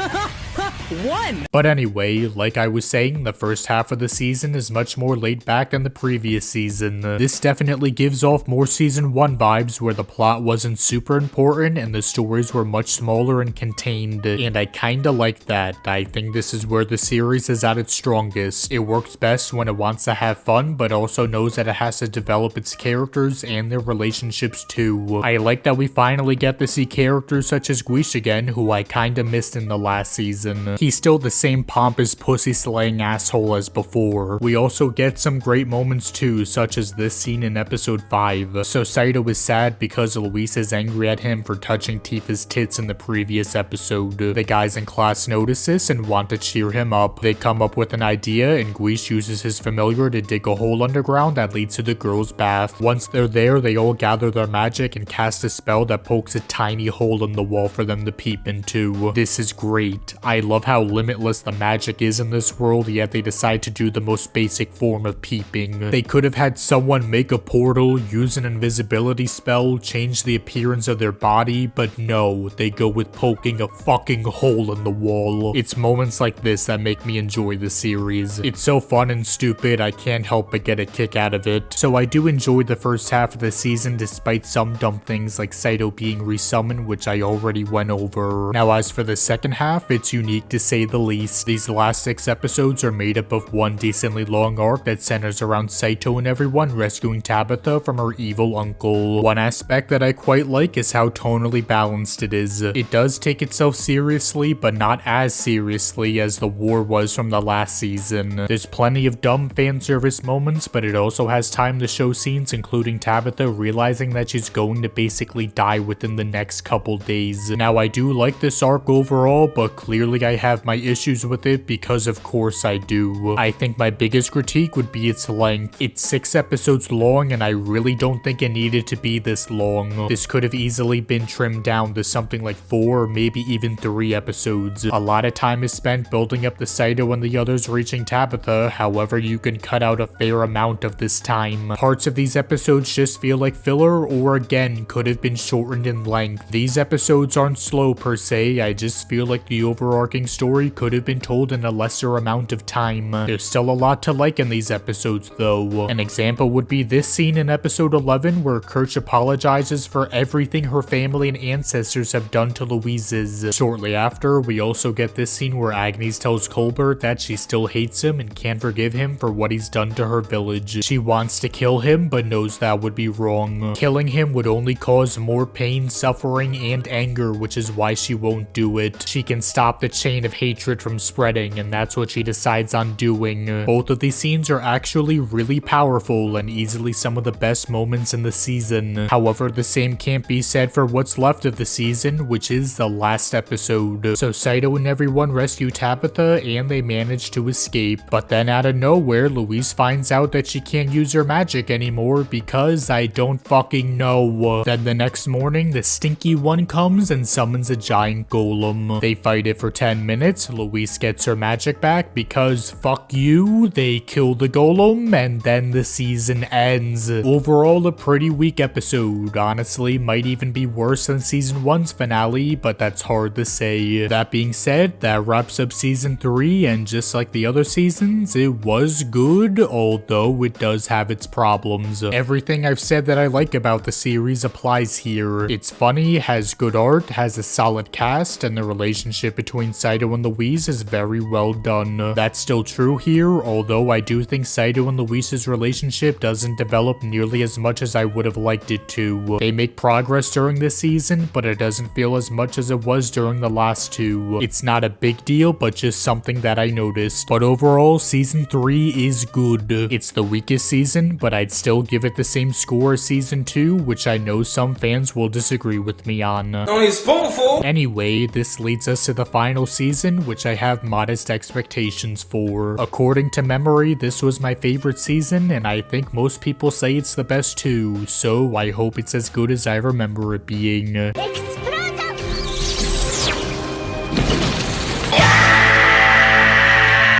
But anyway, like I was saying, the first half of the season is much more laid back than the previous season. This definitely gives off more Season 1 vibes, where the plot wasn't super important and the stories were much smaller and contained, and I kinda like that. I think this is where the series is at its strongest. It works best when it wants to have fun, but also knows that it has to develop its characters and their relationships too. I like that we finally get to see characters such as Guiche again, who I kinda missed in the last season. He's still the same pompous pussy-slaying asshole as before. We also get some great moments too, such as this scene in episode 5. So Saito is sad because Luis is angry at him for touching Tifa's tits in the previous episode. The guys in class notice this and want to cheer him up. They come up with an idea, and Guiche uses his familiar to dig a hole underground that leads to the girls' bath. Once they're there, they all gather their magic and cast a spell that pokes a tiny hole in the wall for them to peep into. This is great. I love how limitless the magic is in this world, yet they decide to do the most basic form of peeping. They could have had someone make a portal, use an invisibility spell, change the appearance of their body, but no, they go with poking a fucking hole in the wall. It's moments like this that make me enjoy the series. It's so fun and stupid, I can't help but get a kick out of it. So I do enjoy the first half of the season despite some dumb things like Saito being resummoned, which I already went over. Now as for the second half, it's unique to say the least. These last 6 episodes are made up of one decently long arc that centers around Saito and everyone rescuing Tabitha from her evil uncle. One aspect that I quite like is how tonally balanced it is. It does take itself seriously, but not as seriously as the war was from the last season. There's plenty of dumb fan service moments, but it also has time to show scenes including Tabitha realizing that she's going to basically die within the next couple days. Now I do like this arc overall, but clearly I I have my issues with it because of course I do. I think my biggest critique would be its length. It's 6 episodes long and I really don't think it needed to be this long. This could have easily been trimmed down to something like 4 or maybe even 3 episodes. A lot of time is spent building up the Saito and the others reaching Tabitha, however you can cut out a fair amount of this time. Parts of these episodes just feel like filler or again could have been shortened in length. These episodes aren't slow per se, I just feel like the overarching story could have been told in a lesser amount of time. There's still a lot to like in these episodes though. An example would be this scene in episode 11 where Kirch apologizes for everything her family and ancestors have done to Louise's. Shortly after, we also get this scene where Agnes tells Colbert that she still hates him and can't forgive him for what he's done to her village. She wants to kill him but knows that would be wrong. Killing him would only cause more pain, suffering, and anger, which is why she won't do it. She can stop the chain of hatred from spreading, and that's what she decides on doing. Both of these scenes are actually really powerful and easily some of the best moments in the season. However, the same can't be said for what's left of the season, which is the last episode. So Saito and everyone rescue Tabitha and they manage to escape. But then out of nowhere, Louise finds out that she can't use her magic anymore because I don't fucking know. Then the next morning, the stinky one comes and summons a giant golem. They fight it for 10 minutes. Louise gets her magic back because fuck you, they kill the golem and then the season ends. Overall, a pretty weak episode. Honestly, might even be worse than season 1's finale, but that's hard to say. That being said, that wraps up season 3, and just like the other seasons, it was good, although it does have its problems. Everything I've said that I like about the series applies here. It's funny, has good art, has a solid cast, and the relationship between Saito and Louise is very well done. That's still true here, although I do think Saito and Louise's relationship doesn't develop nearly as much as I would have liked it to. They make progress during this season, but it doesn't feel as much as it was during the last 2. It's not a big deal, but just something that I noticed. But overall, season 3 is good. It's the weakest season, but I'd still give it the same score as season 2, which I know some fans will disagree with me on. Only spoonful. Anyway, this leads us to the final season, which I have modest expectations for. According to memory, this was my favorite season, and I think most people say it's the best too, so I hope it's as good as I remember it being.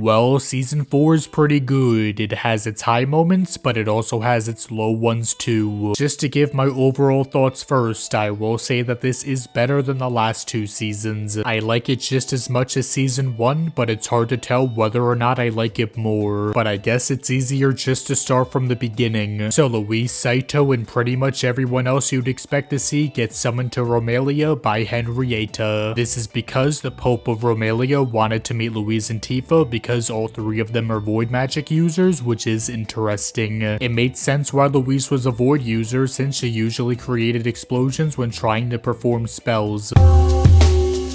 Well, season 4 is pretty good. It has its high moments, but it also has its low ones too. Just to give my overall thoughts first, I will say that this is better than the last 2 seasons. I like it just as much as season 1, but it's hard to tell whether or not I like it more. But I guess it's easier just to start from the beginning. So Louise, Saito, and pretty much everyone else you'd expect to see gets summoned to Romelia by Henrietta. This is because the Pope of Romelia wanted to meet Louise and Tifa because all 3 of them are void magic users, which is interesting. It made sense why Louise was a void user since she usually created explosions when trying to perform spells.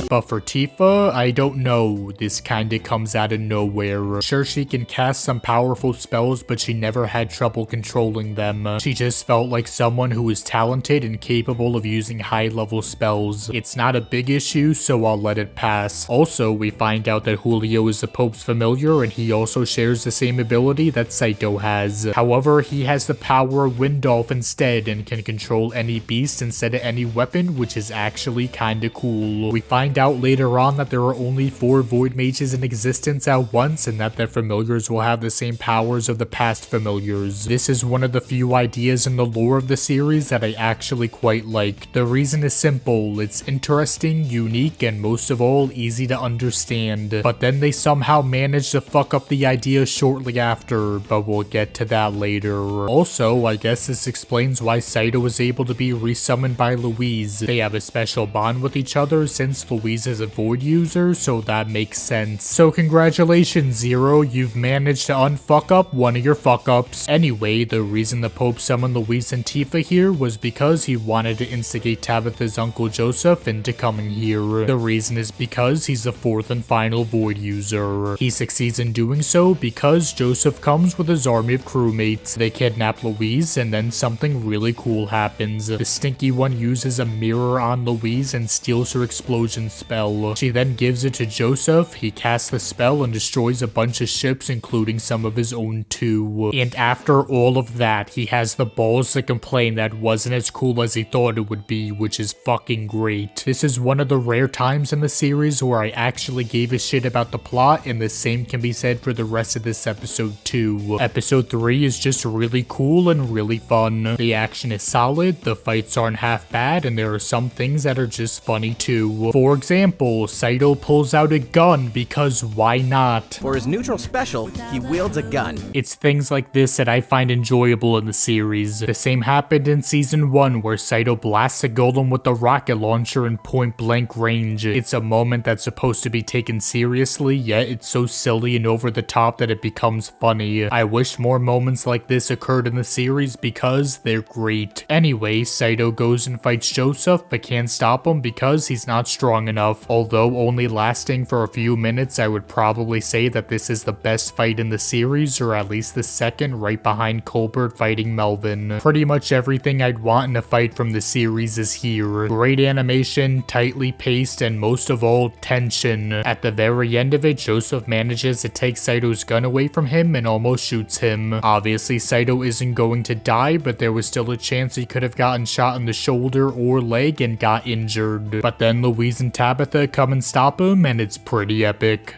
But for Tifa, I don't know. This kinda comes out of nowhere. Sure, she can cast some powerful spells, but she never had trouble controlling them. She just felt like someone who is talented and capable of using high-level spells. It's not a big issue, so I'll let it pass. Also, we find out that Julio is the Pope's familiar, and he also shares the same ability that Saito has. However, he has the power of Windolph instead, and can control any beast instead of any weapon, which is actually kinda cool. We find out later on that there are only 4 void mages in existence at once, and that their familiars will have the same powers of the past familiars. This is one of the few ideas in the lore of the series that I actually quite like. The reason is simple, it's interesting, unique, and most of all, easy to understand. But then they somehow managed to fuck up the idea shortly after, but we'll get to that later. Also, I guess this explains why Saito was able to be resummoned by Louise. They have a special bond with each other since Louise is a void user, so that makes sense. So congratulations, Zero, you've managed to unfuck up one of your fuck ups. Anyway, the reason the Pope summoned Louise and Tifa here was because he wanted to instigate Tabitha's uncle Joseph into coming here. The reason is because he's the 4th and final void user. He succeeds in doing so because Joseph comes with his army of crewmates. They kidnap Louise, and then something really cool happens. The stinky one uses a mirror on Louise and steals her explosion poison spell. She then gives it to Joseph, he casts the spell and destroys a bunch of ships, including some of his own too. And after all of that, he has the balls to complain that wasn't as cool as he thought it would be, which is fucking great. This is one of the rare times in the series where I actually gave a shit about the plot, and the same can be said for the rest of this episode too. Episode 3 is just really cool and really fun. The action is solid, the fights aren't half bad, and there are some things that are just funny too. For example, Saito pulls out a gun because why not? For his neutral special, he wields a gun. It's things like this that I find enjoyable in the series. The same happened in season 1 where Saito blasts a golem with a rocket launcher in point blank range. It's a moment that's supposed to be taken seriously, yet it's so silly and over the top that it becomes funny. I wish more moments like this occurred in the series because they're great. Anyway, Saito goes and fights Joseph but can't stop him because he's not strong enough. Although only lasting for a few minutes, I would probably say that this is the best fight in the series, or at least the second, right behind Colbert fighting Melvin. Pretty much everything I'd want in a fight from the series is here. Great animation, tightly paced, and most of all, tension. At the very end of it, Joseph manages to take Saito's gun away from him and almost shoots him. Obviously, Saito isn't going to die, but there was still a chance he could have gotten shot in the shoulder or leg and got injured. But then Louise and Tabitha come and stop him, and it's pretty epic.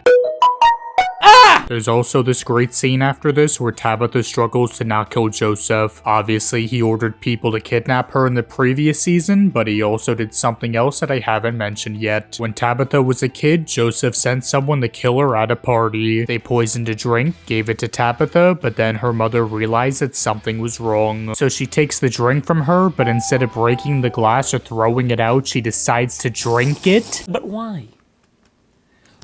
There's also this great scene after this where Tabitha struggles to not kill Joseph. Obviously, he ordered people to kidnap her in the previous season, but he also did something else that I haven't mentioned yet. When Tabitha was a kid, Joseph sent someone to kill her at a party. They poisoned a drink, gave it to Tabitha, but then her mother realized that something was wrong. So she takes the drink from her, but instead of breaking the glass or throwing it out, she decides to drink it. But why?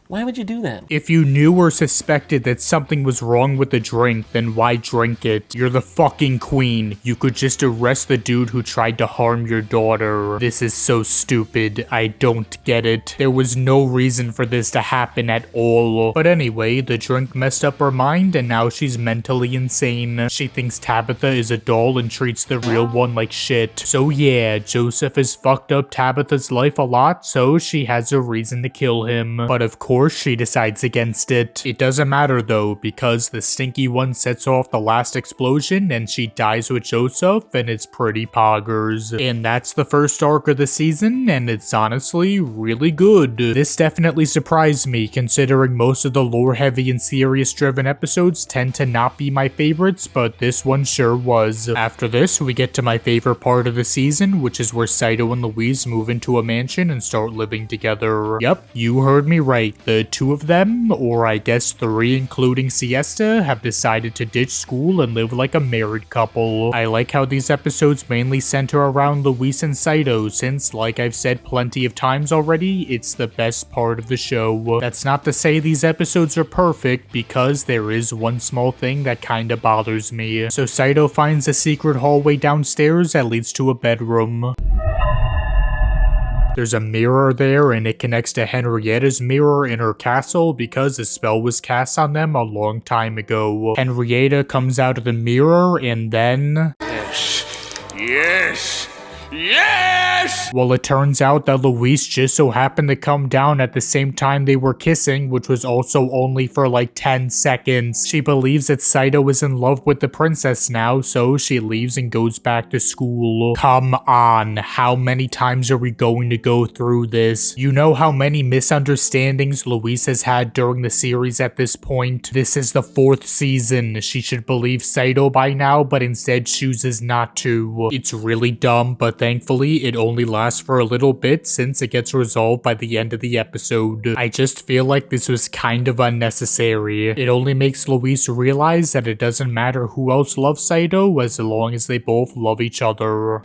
Why would you do that? If you knew or suspected that something was wrong with the drink, then why drink it? You're the fucking queen. You could just arrest the dude who tried to harm your daughter. This is so stupid. I don't get it. There was no reason for this to happen at all. But anyway, the drink messed up her mind and now she's mentally insane. She thinks Tabitha is a doll and treats the real one like shit. So yeah, Joseph has fucked up Tabitha's life a lot, so she has a reason to kill him. But of course, she decides against it. It doesn't matter though, because the stinky one sets off the last explosion and she dies with Joseph, and it's pretty poggers. And that's the first arc of the season, and it's honestly really good. This definitely surprised me, considering most of the lore-heavy and serious-driven episodes tend to not be my favorites, but this one sure was. After this, we get to my favorite part of the season, which is where Saito and Louise move into a mansion and start living together. Yep, you heard me right. The two of them, or I guess 3 including Siesta, have decided to ditch school and live like a married couple. I like how these episodes mainly center around Louise and Saito, since, like I've said plenty of times already, it's the best part of the show. That's not to say these episodes are perfect, because there is one small thing that kinda bothers me. So Saito finds a secret hallway downstairs that leads to a bedroom. There's a mirror there, and it connects to Henrietta's mirror in her castle because a spell was cast on them a long time ago. Henrietta comes out of the mirror, and then... Yes! Yes! Well, it turns out that Louise just so happened to come down at the same time they were kissing, which was also only for like 10 seconds. She believes that Saito is in love with the princess now, so she leaves and goes back to school. Come on, how many times are we going to go through this? You know how many misunderstandings Louise has had during the series at this point? This is the 4th season. She should believe Saito by now, but instead chooses not to. It's really dumb, but thankfully, it only lasts for a little bit since it gets resolved by the end of the episode. I just feel like this was kind of unnecessary. It only makes Louise realize that it doesn't matter who else loves Saito as long as they both love each other.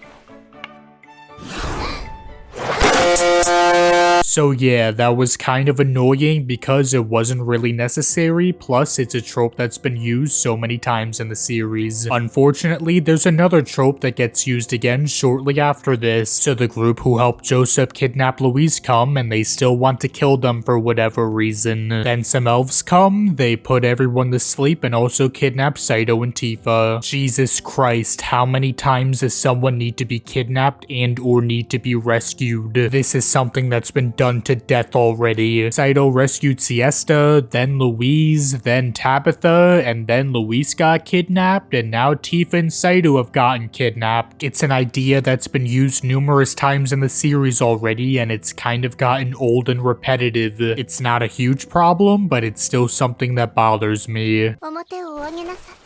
So yeah, that was kind of annoying because it wasn't really necessary, plus it's a trope that's been used so many times in the series. Unfortunately, there's another trope that gets used again shortly after this. So the group who helped Joseph kidnap Louise come, and they still want to kill them for whatever reason. Then some elves come, they put everyone to sleep and also kidnap Saito and Tifa. Jesus Christ, how many times does someone need to be kidnapped and or need to be rescued? This is something that's been done to death already. Saito rescued Siesta, then Louise, then Tabitha, and then Louise got kidnapped, and now Tifa and Saito have gotten kidnapped. It's an idea that's been used numerous times in the series already, and it's kind of gotten old and repetitive. It's not a huge problem, but it's still something that bothers me. 表を上げなさい。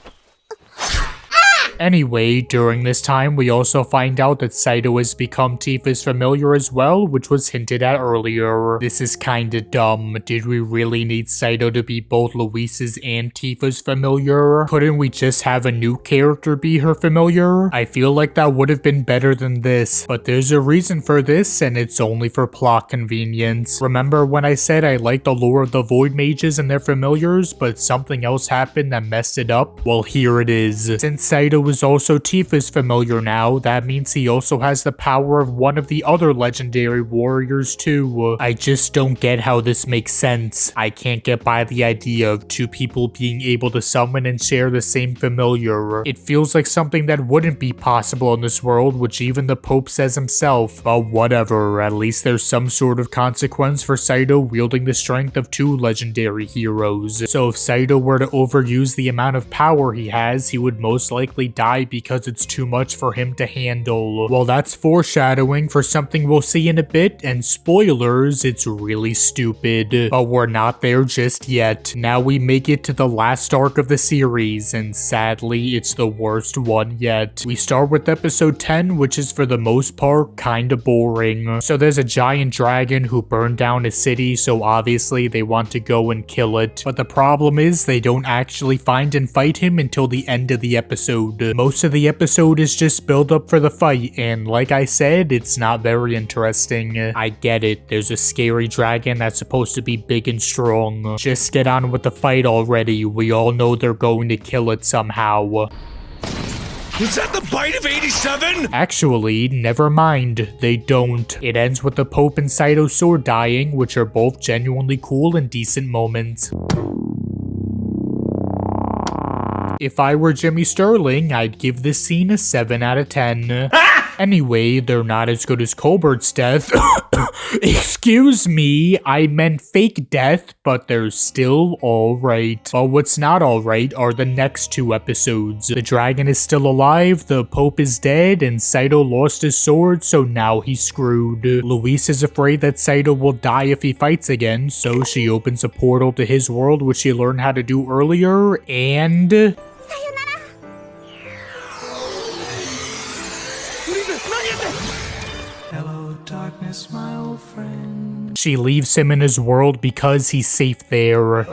Anyway, during this time, we also find out that Saito has become Tifa's familiar as well, which was hinted at earlier. This is kinda dumb. Did we really need Saito to be both Luisa's and Tifa's familiar? Couldn't we just have a new character be her familiar? I feel like that would have been better than this, but there's a reason for this, and it's only for plot convenience. Remember when I said I like the lore of the Void Mages and their familiars, but something else happened that messed it up? Well, here it is. Since Saito is also Tifa's familiar now, that means he also has the power of one of the other legendary warriors too. I just don't get how this makes sense. I can't get by the idea of two people being able to summon and share the same familiar. It feels like something that wouldn't be possible in this world, which even the Pope says himself. But whatever, at least there's some sort of consequence for Saito wielding the strength of two legendary heroes. So if Saito were to overuse the amount of power he has, he would most likely die because it's too much for him to handle. Well, that's foreshadowing for something we'll see in a bit, and spoilers, it's really stupid. But we're not there just yet. Now we make it to the last arc of the series, and sadly, it's the worst one yet. We start with episode 10, which is for the most part kinda boring. So there's a giant dragon who burned down a city, so obviously they want to go and kill it. But the problem is they don't actually find and fight him until the end of the episode. Most of the episode is just build up for the fight, and like I said, it's not very interesting. I get it, there's a scary dragon that's supposed to be big and strong. Just get on with the fight already, we all know they're going to kill it somehow. Was that the bite of 87? Actually, never mind, they don't. It ends with the Pope and Saito's sword dying, which are both genuinely cool and decent moments. If I were Jimmy Sterling, I'd give this scene a 7 out of 10. Anyway, they're not as good as Colbert's death. Excuse me, I meant fake death, but they're still alright. But what's not alright are the next two episodes. The dragon is still alive, the Pope is dead, and Saito lost his sword, so now he's screwed. Luis is afraid that Saito will die if he fights again, so she opens a portal to his world, which she learned how to do earlier, and... Hello, darkness, my old friend. She leaves him in his world because he's safe there.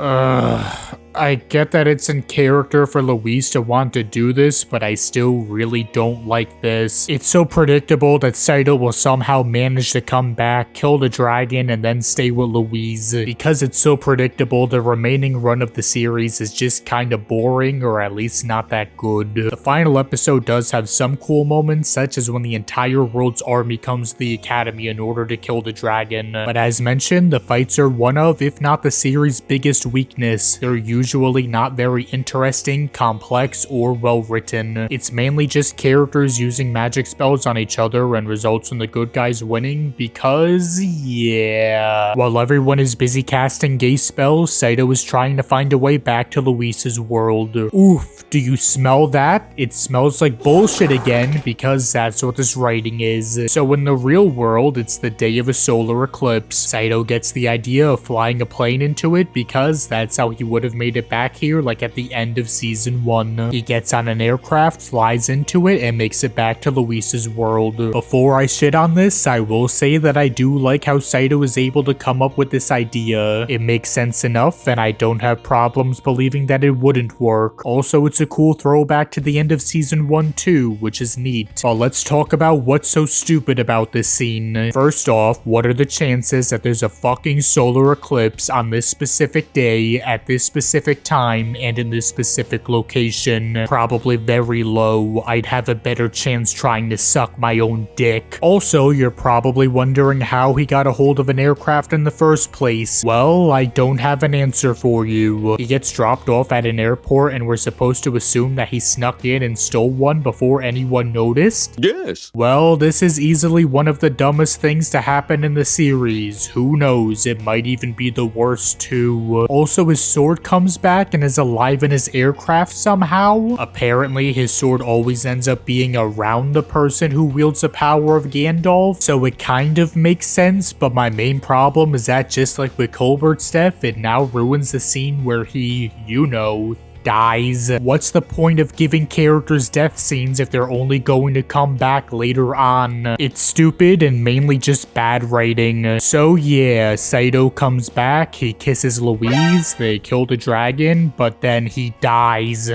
I get that it's in character for Luis to want to do this, but I still really don't like this. It's so predictable that Saito will somehow manage to come back, kill the dragon, and then stay with Luis. Because it's so predictable, the remaining run of the series is just kinda boring, or at least not that good. The final episode does have some cool moments, such as when the entire world's army comes to the academy in order to kill the dragon. But as mentioned, the fights are one of, if not the series' biggest weakness. They're usually not very interesting, complex, or well written. It's mainly just characters using magic spells on each other and results in the good guys winning because, yeah. While everyone is busy casting gay spells, Saito is trying to find a way back to Luis's world. Oof, do you smell that? It smells like bullshit again because that's what this writing is. So in the real world, it's the day of a solar eclipse. Saito gets the idea of flying a plane into it because that's how he would have made it back here like at the end of season 1. He gets on an aircraft, flies into it, and makes it back to Luis's world. Before I shit on this, I will say that I do like how Saito is able to come up with this idea. It makes sense enough, and I don't have problems believing that it wouldn't work. Also, it's a cool throwback to the end of season 1 too, which is neat. But let's talk about what's so stupid about this scene. First off, what are the chances that there's a fucking solar eclipse on this specific day at this specific specific time and in this specific location. Probably very low. I'd have a better chance trying to suck my own dick. Also, you're probably wondering how he got a hold of an aircraft in the first place. Well, I don't have an answer for you. He gets dropped off at an airport and we're supposed to assume that he snuck in and stole one before anyone noticed? Yes. Well, this is easily one of the dumbest things to happen in the series. Who knows, it might even be the worst too. Also, his sword comes back and is alive in his aircraft somehow. Apparently, his sword always ends up being around the person who wields the power of Gandalf, so it kind of makes sense, but my main problem is that just like with Colbert's death, it now ruins the scene where he, you know, dies. What's the point of giving characters death scenes if they're only going to come back later on? It's stupid and mainly just bad writing. So yeah, Saito comes back, he kisses Louise, they kill the dragon, but then he dies.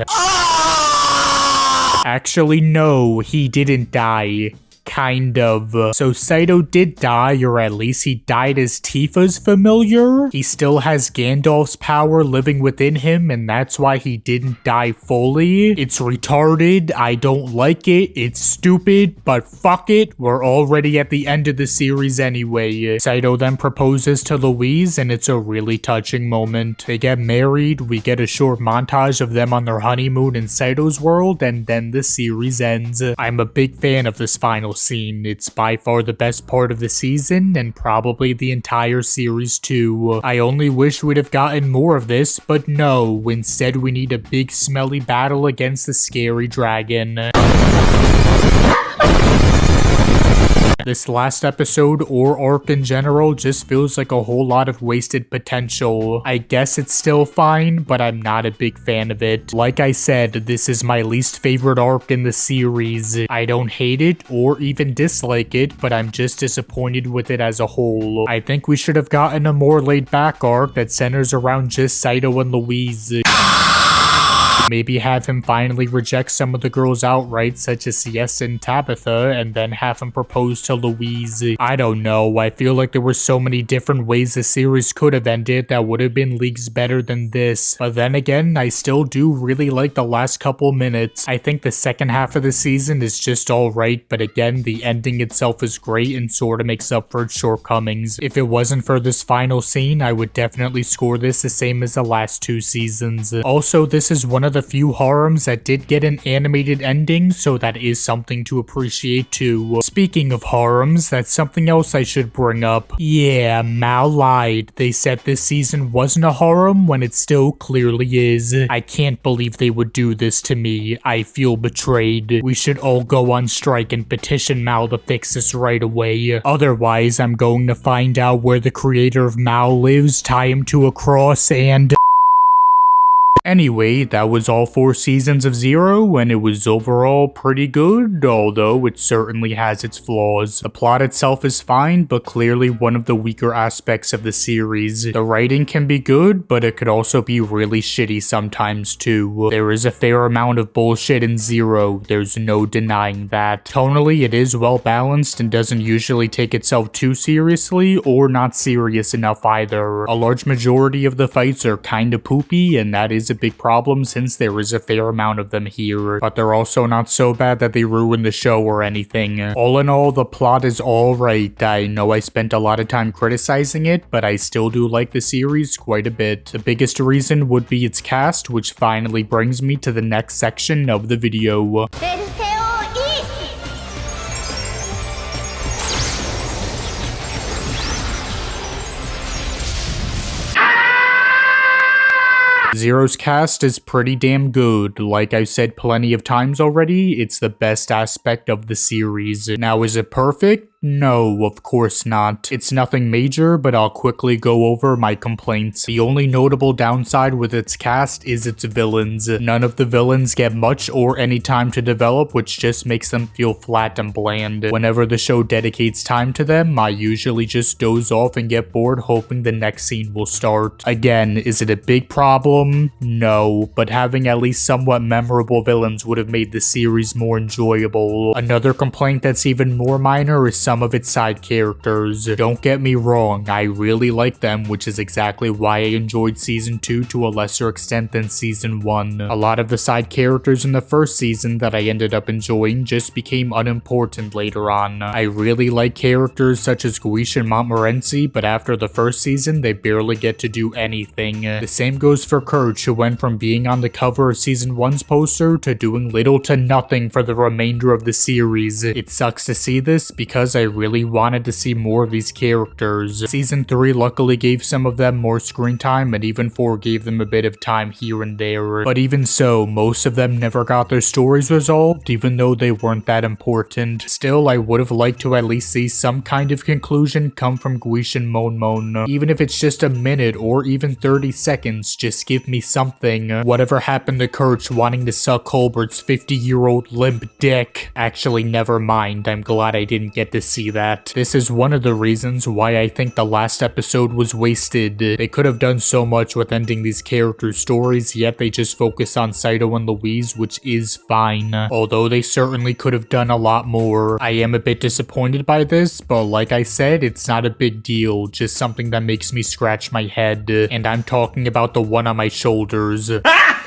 Actually, no, he didn't die. Kind of. So Saito did die, or at least he died as Tifa's familiar. He still has Gandalf's power living within him, and that's why he didn't die fully. It's retarded, I don't like it, it's stupid, but fuck it, we're already at the end of the series anyway. Saito then proposes to Louise, and it's a really touching moment. They get married, we get a short montage of them on their honeymoon in Saito's world, and then the series ends. I'm a big fan of this final scene. It's by far the best part of the season and probably the entire series too. I only wish we'd have gotten more of this, but no, instead we need a big smelly battle against the scary dragon. This last episode, or arc in general, just feels like a whole lot of wasted potential. I guess it's still fine, but I'm not a big fan of it. Like I said, this is my least favorite arc in the series. I don't hate it or even dislike it, but I'm just disappointed with it as a whole. I think we should have gotten a more laid-back arc that centers around just Saito and Louise. Maybe have him finally reject some of the girls outright, such as Siesta and Tabitha, and then have him propose to Louise. I don't know, I feel like there were so many different ways the series could have ended that would have been leagues better than this. But then again, I still do really like the last couple minutes. I think the second half of the season is just alright, but again, the ending itself is great and sort of makes up for its shortcomings. If it wasn't for this final scene, I would definitely score this the same as the last two seasons. Also, this is one of the few harems that did get an animated ending, so that is something to appreciate too. Speaking of harems, that's something else I should bring up. Yeah, Mal lied. They said this season wasn't a harem when it still clearly is. I can't believe they would do this to me. I feel betrayed. We should all go on strike and petition Mal to fix this right away. Otherwise, I'm going to find out where the creator of Mal lives, tie him to a cross, and... Anyway, that was all 4 seasons of Zero, and it was overall pretty good, although it certainly has its flaws. The plot itself is fine, but clearly one of the weaker aspects of the series. The writing can be good, but it could also be really shitty sometimes too. There is a fair amount of bullshit in Zero, there's no denying that. Tonally, it is well balanced and doesn't usually take itself too seriously, or not serious enough either. A large majority of the fights are kinda poopy, and that is a big problem since there is a fair amount of them here, but they're also not so bad that they ruin the show or anything. All in all, the plot is alright. I know I spent a lot of time criticizing it, but I still do like the series quite a bit. The biggest reason would be its cast, which finally brings me to the next section of the video. Zero's cast is pretty damn good. Like I've said plenty of times already, it's the best aspect of the series. Now, is it perfect? No, of course not. It's nothing major, but I'll quickly go over my complaints. The only notable downside with its cast is its villains. None of the villains get much or any time to develop, which just makes them feel flat and bland. Whenever the show dedicates time to them, I usually just doze off and get bored hoping the next scene will start. Again, is it a big problem? No, but having at least somewhat memorable villains would have made the series more enjoyable. Another complaint that's even more minor is some some of its side characters. Don't get me wrong, I really like them, which is exactly why I enjoyed season 2 to a lesser extent than season 1. A lot of the side characters in the first season that I ended up enjoying just became unimportant later on. I really like characters such as Guiche and Montmorency, but after the first season, they barely get to do anything. The same goes for Kirch, who went from being on the cover of season 1's poster to doing little to nothing for the remainder of the series. It sucks to see this because I really wanted to see more of these characters. Season 3 luckily gave some of them more screen time, and even 4 gave them a bit of time here and there. But even so, most of them never got their stories resolved, even though they weren't that important. Still, I would have liked to at least see some kind of conclusion come from Guiche and Mon. Even if it's just a minute or even 30 seconds, just give me something. Whatever happened to Kirch wanting to suck Colbert's 50-year-old limp dick? Actually, never mind. I'm glad I didn't get to see that. This is one of the reasons why I think the last episode was wasted. They could have done so much with ending these characters' stories, yet they just focus on Saito and Louise, which is fine. Although they certainly could have done a lot more. I am a bit disappointed by this, but like I said, it's not a big deal, just something that makes me scratch my head. And I'm talking about the one on my shoulders.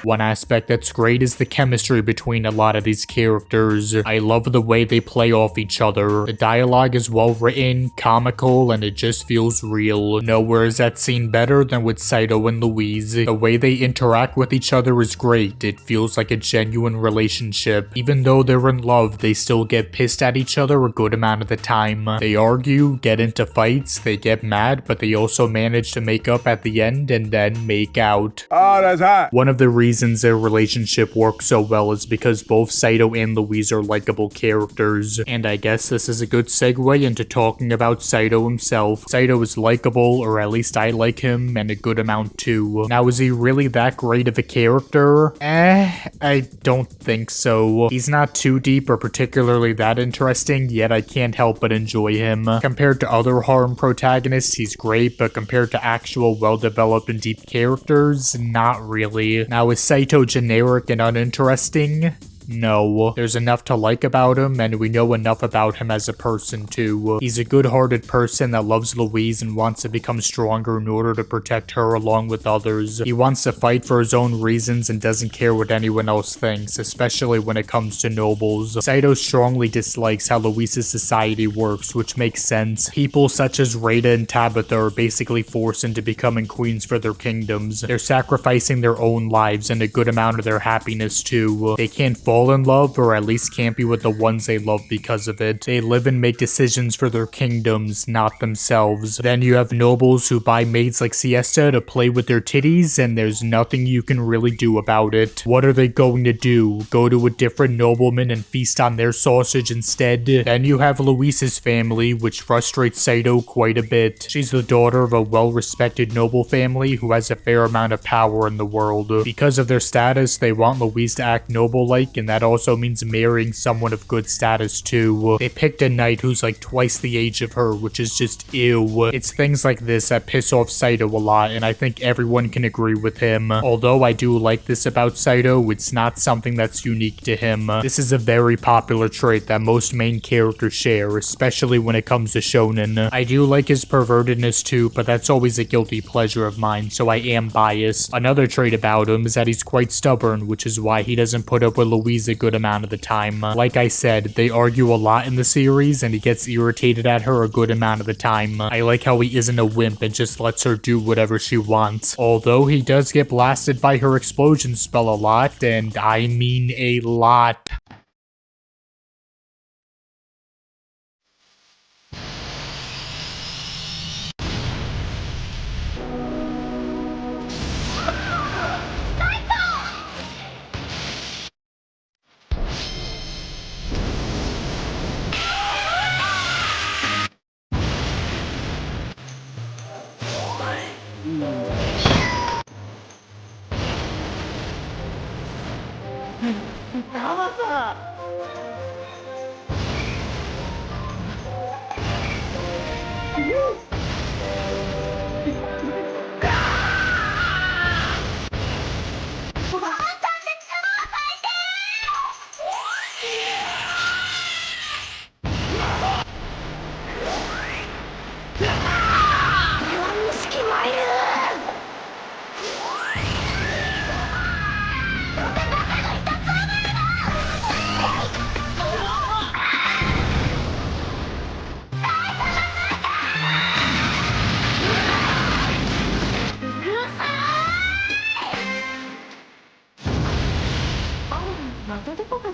One aspect that's great is the chemistry between a lot of these characters. I love the way they play off each other. The dialogue is well written, comical, and it just feels real. Nowhere is that seen better than with Saito and Louise. The way they interact with each other is great. It feels like a genuine relationship. Even though they're in love, they still get pissed at each other a good amount of the time. They argue, get into fights, they get mad, but they also manage to make up at the end and then make out. Oh, that's hot. One of the reasons their relationship works so well is because both Saito and Louise are likable characters. And I guess this is a good segue into talking about Saito himself. Saito is likable, or at least I like him, and a good amount too. Now, is he really that great of a character? I don't think so. He's not too deep or particularly that interesting, yet I can't help but enjoy him. Compared to other Harem protagonists, he's great, but compared to actual well-developed and deep characters, not really. Now, is Saito generic and uninteresting? No. There's enough to like about him, and we know enough about him as a person too. He's a good-hearted person that loves Louise and wants to become stronger in order to protect her along with others. He wants to fight for his own reasons and doesn't care what anyone else thinks, especially when it comes to nobles. Saito strongly dislikes how Louise's society works, which makes sense. People such as Rada and Tabitha are basically forced into becoming queens for their kingdoms. They're sacrificing their own lives and a good amount of their happiness too. They can't fall in love, or at least can't be with the ones they love because of it. They live and make decisions for their kingdoms, not themselves. Then you have nobles who buy maids like Siesta to play with their titties, and there's nothing you can really do about it. What are they going to do? Go to a different nobleman and feast on their sausage instead? Then you have Louise's family, which frustrates Saito quite a bit. She's the daughter of a well-respected noble family who has a fair amount of power in the world. Because of their status, they want Louise to act noble-like, and that also means marrying someone of good status too. They picked a knight who's like twice the age of her, which is just ew. It's things like this that piss off Saito a lot, and I think everyone can agree with him. Although I do like this about Saito, it's not something that's unique to him. This is a very popular trait that most main characters share, especially when it comes to shonen. I do like his pervertedness too, but that's always a guilty pleasure of mine, so I am biased. Another trait about him is that he's quite stubborn, which is why he doesn't put up with Louise a good amount of the time. Like I said, they argue a lot in the series, and he gets irritated at her a good amount of the time. I like how he isn't a wimp and just lets her do whatever she wants. Although he does get blasted by her explosion spell a lot, and I mean a lot.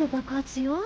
ぐ爆発よ。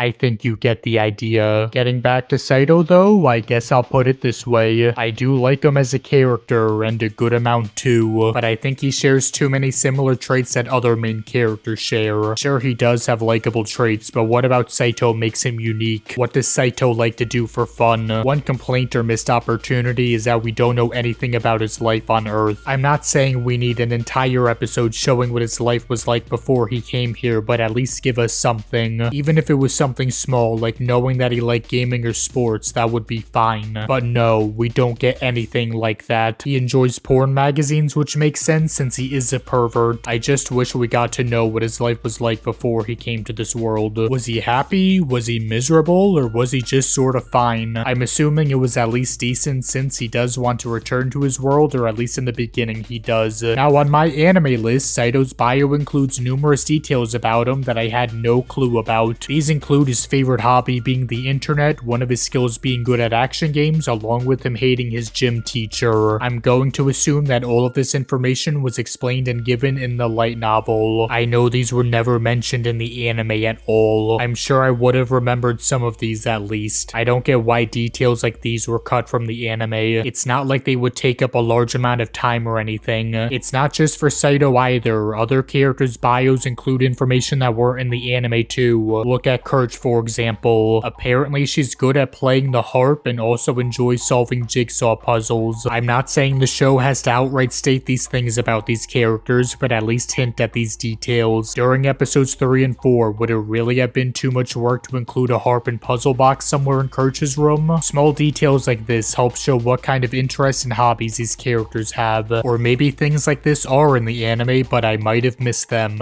I think you get the idea. Getting back to Saito though, I guess I'll put it this way. I do like him as a character, and a good amount too, but I think he shares too many similar traits that other main characters share. Sure, he does have likable traits, but what about Saito makes him unique? What does Saito like to do for fun? One complaint or missed opportunity is that we don't know anything about his life on Earth. I'm not saying we need an entire episode showing what his life was like before he came here, but at least give us something. Even if it was something small, like knowing that he liked gaming or sports, that would be fine. But no, we don't get anything like that. He enjoys porn magazines, which makes sense since he is a pervert. I just wish we got to know what his life was like before he came to this world. Was he happy? Was he miserable? Or was he just sort of fine? I'm assuming it was at least decent since he does want to return to his world, or at least in the beginning he does. Now on my anime list, Saito's bio includes numerous details about him that I had no clue about. These include his favorite hobby being the internet, one of his skills being good at action games, along with him hating his gym teacher. I'm going to assume that all of this information was explained and given in the light novel. I know these were never mentioned in the anime at all. I'm sure I would have remembered some of these at least. I don't get why details like these were cut from the anime. It's not like they would take up a large amount of time or anything. It's not just for Saito either. Other characters' bios include information that were in the anime too. Look at Courage, for example. Apparently she's good at playing the harp and also enjoys solving jigsaw puzzles. I'm not saying the show has to outright state these things about these characters, but at least hint at these details. During episodes 3 and 4, would it really have been too much work to include a harp and puzzle box somewhere in Kirch's room? Small details like this help show what kind of interests and hobbies these characters have. Or maybe things like this are in the anime, but I might have missed them.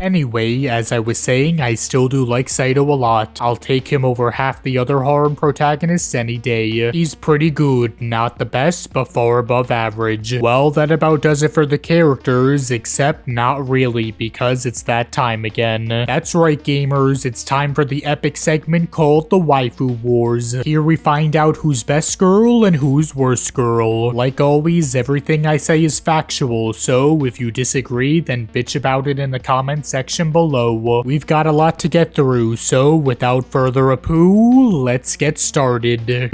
Anyway, as I was saying, I still do like Saito a lot. I'll take him over half the other Harem protagonists any day. He's pretty good, not the best, but far above average. Well, that about does it for the characters, except not really, because it's that time again. That's right, gamers, it's time for the epic segment called the Waifu Wars. Here we find out who's best girl and who's worst girl. Like always, everything I say is factual, so if you disagree, then bitch about it in the comments section below. We've got a lot to get through, so without further ado, let's get started.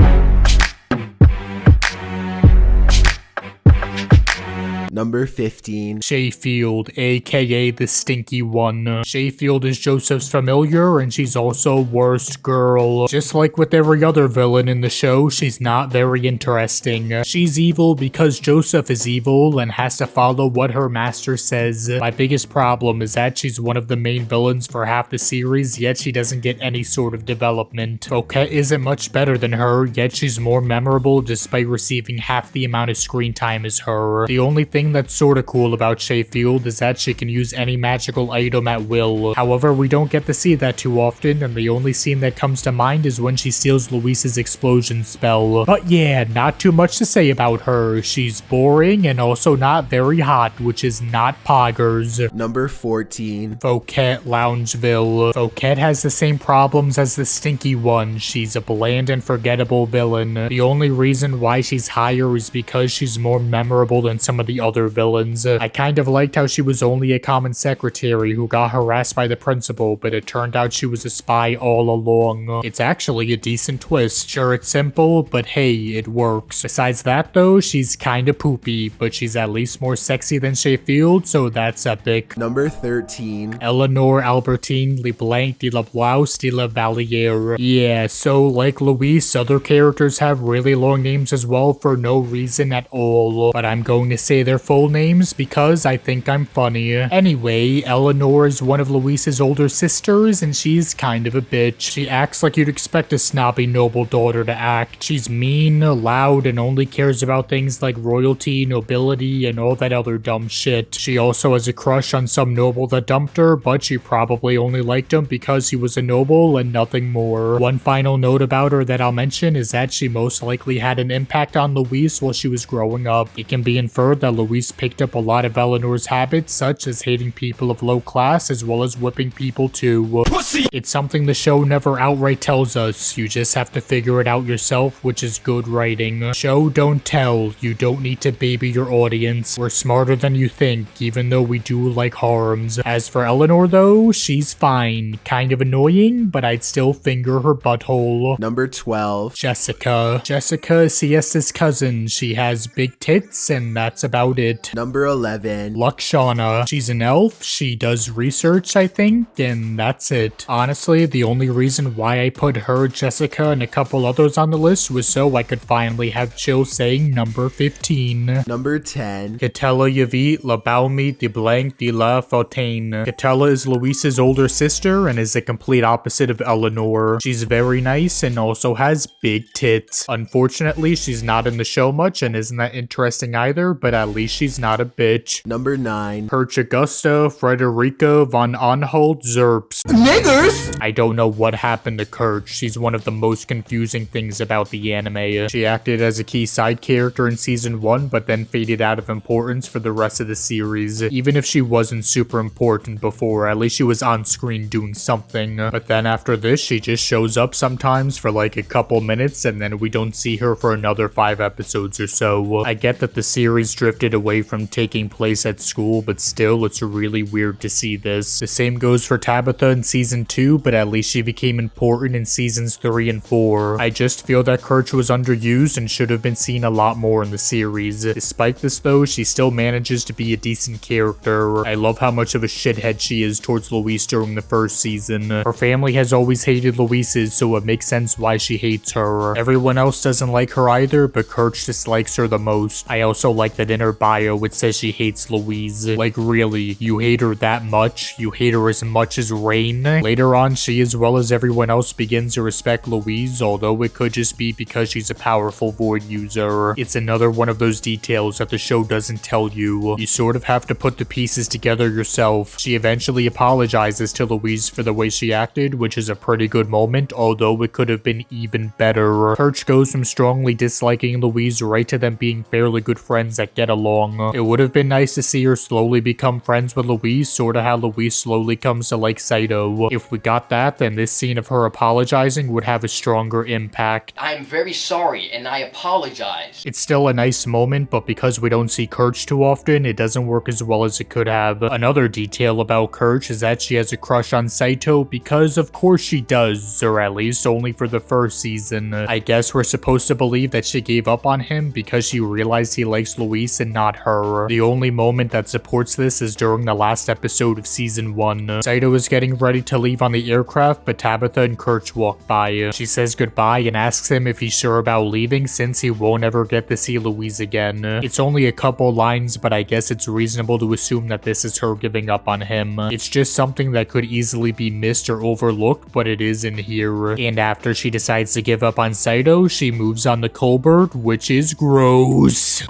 Number 15. Sheffield, aka the Stinky One. Sheffield is Joseph's familiar, and she's also worst girl. Just like with every other villain in the show, she's not very interesting. She's evil because Joseph is evil and has to follow what her master says. My biggest problem is that she's one of the main villains for half the series, yet she doesn't get any sort of development. Coquette isn't much better than her, yet she's more memorable despite receiving half the amount of screen time as her. The only thing that's sorta cool about Sheffield is that she can use any magical item at will. However, we don't get to see that too often, and the only scene that comes to mind is when she steals Luis's explosion spell. But yeah, not too much to say about her. She's boring and also not very hot, which is not poggers. Number 14. Fouquet Loungeville. Fouquet has the same problems as the stinky one. She's a bland and forgettable villain. The only reason why she's higher is because she's more memorable than some of the other villains. I kind of liked how she was only a common secretary who got harassed by the principal, but it turned out she was a spy all along. It's actually a decent twist. Sure, it's simple, but hey, it works. Besides that though, she's kinda poopy, but she's at least more sexy than Sheffield, so that's epic. Number 13. Eleanor Albertine LeBlanc de la Blouse de la Valliere. Yeah, so like Luis, other characters have really long names as well for no reason at all, but I'm going to say their full names because I think I'm funny. Anyway, Eleanor is one of Luis's older sisters, and she's kind of a bitch. She acts like you'd expect a snobby noble daughter to act. She's mean, loud, and only cares about things like royalty, nobility, and all that other dumb shit. She also has a crush on some noble that dumped her, but she probably only liked him because he was a noble and nothing more. One final note about her that I'll mention is that she most likely had an impact on Luis while she was growing up. It can be inferred that Luis picked up a lot of Eleanor's habits, such as hating people of low class as well as whipping people too. Pussy! It's something the show never outright tells us. You just have to figure it out yourself, which is good writing. Show, don't tell. You don't need to baby your audience. We're smarter than you think, even though we do like harems. As for Eleanor though, she's fine. Kind of annoying, but I'd still finger her butthole. Number 12. Jessica. Jessica is Siesta's cousin. She has big tits, and that's about it. Number 11. Lakshana. She's an elf. She does research, I think, and that's it. Honestly, the only reason why I put her, Jessica, and a couple others on the list was so I could finally have chill saying number 15. Number 10. Catella Yavit La Baume de Blanc de la Fontaine. Catella is Luis's older sister and is the complete opposite of Eleanor. She's very nice and also has big tits. Unfortunately, she's not in the show much and isn't that interesting either, but at least she's not a bitch. Number 9. Perch Augusta Frederica von Anhalt Zerps. Niggers! I don't know what happened to Kirch. She's one of the most confusing things about the anime. She acted as a key side character in season 1, but then faded out of importance for the rest of the series. Even if she wasn't super important before, at least she was on screen doing something. But then after this, she just shows up sometimes for like a couple minutes, and then we don't see her for another 5 episodes or so. I get that the series drifted away from taking place at school, but still, it's really weird to see this. The same goes for Tabitha in season 2, but at least she became important in seasons 3 and 4. I just feel that Kirch was underused and should have been seen a lot more in the series. Despite this though, she still manages to be a decent character. I love how much of a shithead she is towards Luis during the first season. Her family has always hated Luis's, so it makes sense why she hates her. Everyone else doesn't like her either, but Kirch dislikes her the most. I also like that in her bio it says she hates Louise. Like really, you hate her that much? You hate her as much as Rain? Later on, she as well as everyone else begins to respect Louise, although it could just be because she's a powerful void user. It's another one of those details that the show doesn't tell you. You sort of have to put the pieces together yourself. She eventually apologizes to Louise for the way she acted, which is a pretty good moment, although it could have been even better. Kirch goes from strongly disliking Louise right to them being fairly good friends that get along. It would have been nice to see her slowly become friends with Louise, sorta how Louise slowly comes to like Saito. If we got that, then this scene of her apologizing would have a stronger impact. I'm very sorry, and I apologize. It's still a nice moment, but because we don't see Kirch too often, it doesn't work as well as it could have. Another detail about Kirch is that she has a crush on Saito because of course she does, or at least only for the first season. I guess we're supposed to believe that she gave up on him because she realized he likes Luis and not her. The only moment that supports this is during the last episode of season 1. Saito is getting ready to leave on the aircraft, but Tabitha and Kirch walk by. She says goodbye and asks him if he's sure about leaving since he won't ever get to see Louise again. It's only a couple lines, but I guess it's reasonable to assume that this is her giving up on him. It's just something that could easily be missed or overlooked, but it is in here. And after she decides to give up on Saito, she moves on to Colbert, which is gross.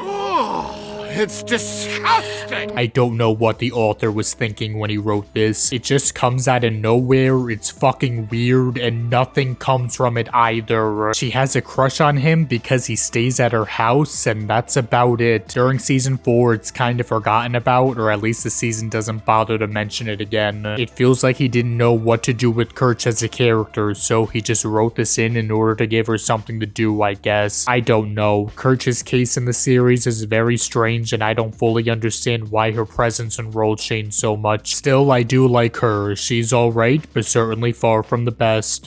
It's disgusting! I don't know what the author was thinking when he wrote this. It just comes out of nowhere, it's fucking weird, and nothing comes from it either. She has a crush on him because he stays at her house, and that's about it. During season 4, it's kind of forgotten about, or at least the season doesn't bother to mention it again. It feels like he didn't know what to do with Kirch as a character, so he just wrote this in order to give her something to do, I guess. I don't know. Kirch's case in the series is very strange, and I don't fully understand why her presence and role changed so much. Still, I do like her. She's alright, but certainly far from the best.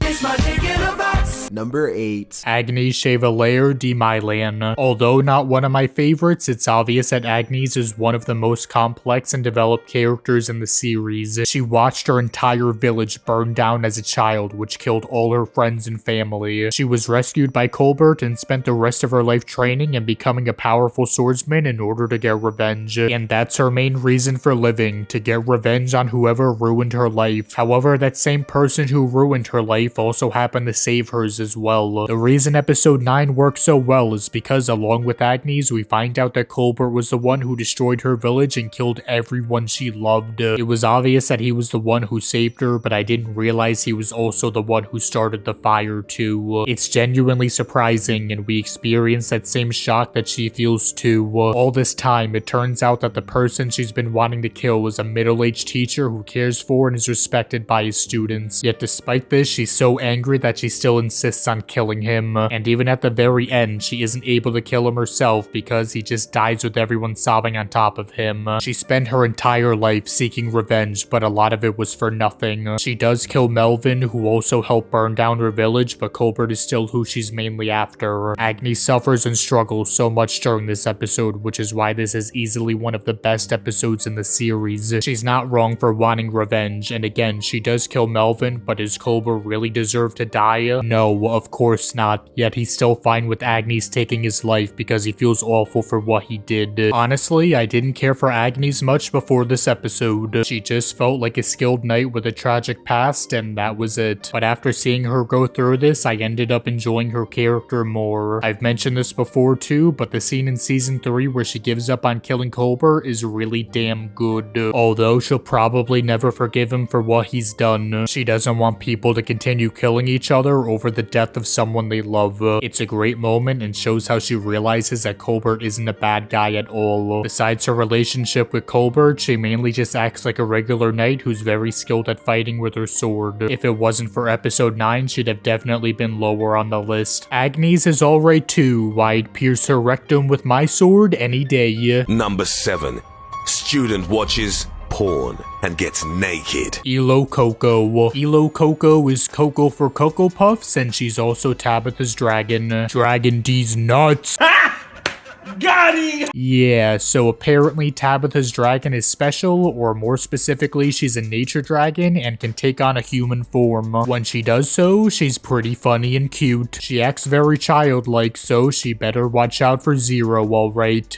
Number 8. Agnes Chevalier de Milan. Although not one of my favorites, it's obvious that Agnes is one of the most complex and developed characters in the series. She watched her entire village burn down as a child, which killed all her friends and family. She was rescued by Colbert and spent the rest of her life training and becoming a powerful swordsman in order to get revenge. And that's her main reason for living, to get revenge on whoever ruined her life. However, that same person who ruined her life also happened to save hers as well. The reason episode 9 works so well is because along with Agnes, we find out that Colbert was the one who destroyed her village and killed everyone she loved. It was obvious that he was the one who saved her, but I didn't realize he was also the one who started the fire too. It's genuinely surprising, and we experience that same shock that she feels too. All this time, it turns out that the person she's been wanting to kill is a middle-aged teacher who cares for and is respected by his students. Yet despite this, she's so angry that she still insists on killing him, and even at the very end, she isn't able to kill him herself because he just dies with everyone sobbing on top of him. She spent her entire life seeking revenge, but a lot of it was for nothing. She does kill Melvin, who also helped burn down her village, but Colbert is still who she's mainly after. Agnes suffers and struggles so much during this episode, which is why this is easily one of the best episodes in the series. She's not wrong for wanting revenge, and again, she does kill Melvin, but does Colbert really deserve to die? No, of course not, yet he's still fine with Agnes taking his life because he feels awful for what he did. Honestly, I didn't care for Agnes much before this episode. She just felt like a skilled knight with a tragic past, and that was it. But after seeing her go through this, I ended up enjoying her character more. I've mentioned this before too, but the scene in season 3 where she gives up on killing Colbert is really damn good. Although she'll probably never forgive him for what he's done. She doesn't want people to continue killing each other over the death of someone they love. It's a great moment and shows how she realizes that Colbert isn't a bad guy at all. Besides her relationship with Colbert, she mainly just acts like a regular knight who's very skilled at fighting with her sword. If it wasn't for episode 9, she'd have definitely been lower on the list. Agnes is alright too. I'd pierce her rectum with my sword any day. Number 7. Student watches porn and gets naked. Elo Coco. Elo Coco is Coco for Cocoa Puffs, and she's also Tabitha's dragon. Dragon D's nuts. Got him! Yeah, so apparently Tabitha's dragon is special, or more specifically, she's a nature dragon and can take on a human form. When she does so, she's pretty funny and cute. She acts very childlike, so she better watch out for Zero, alright.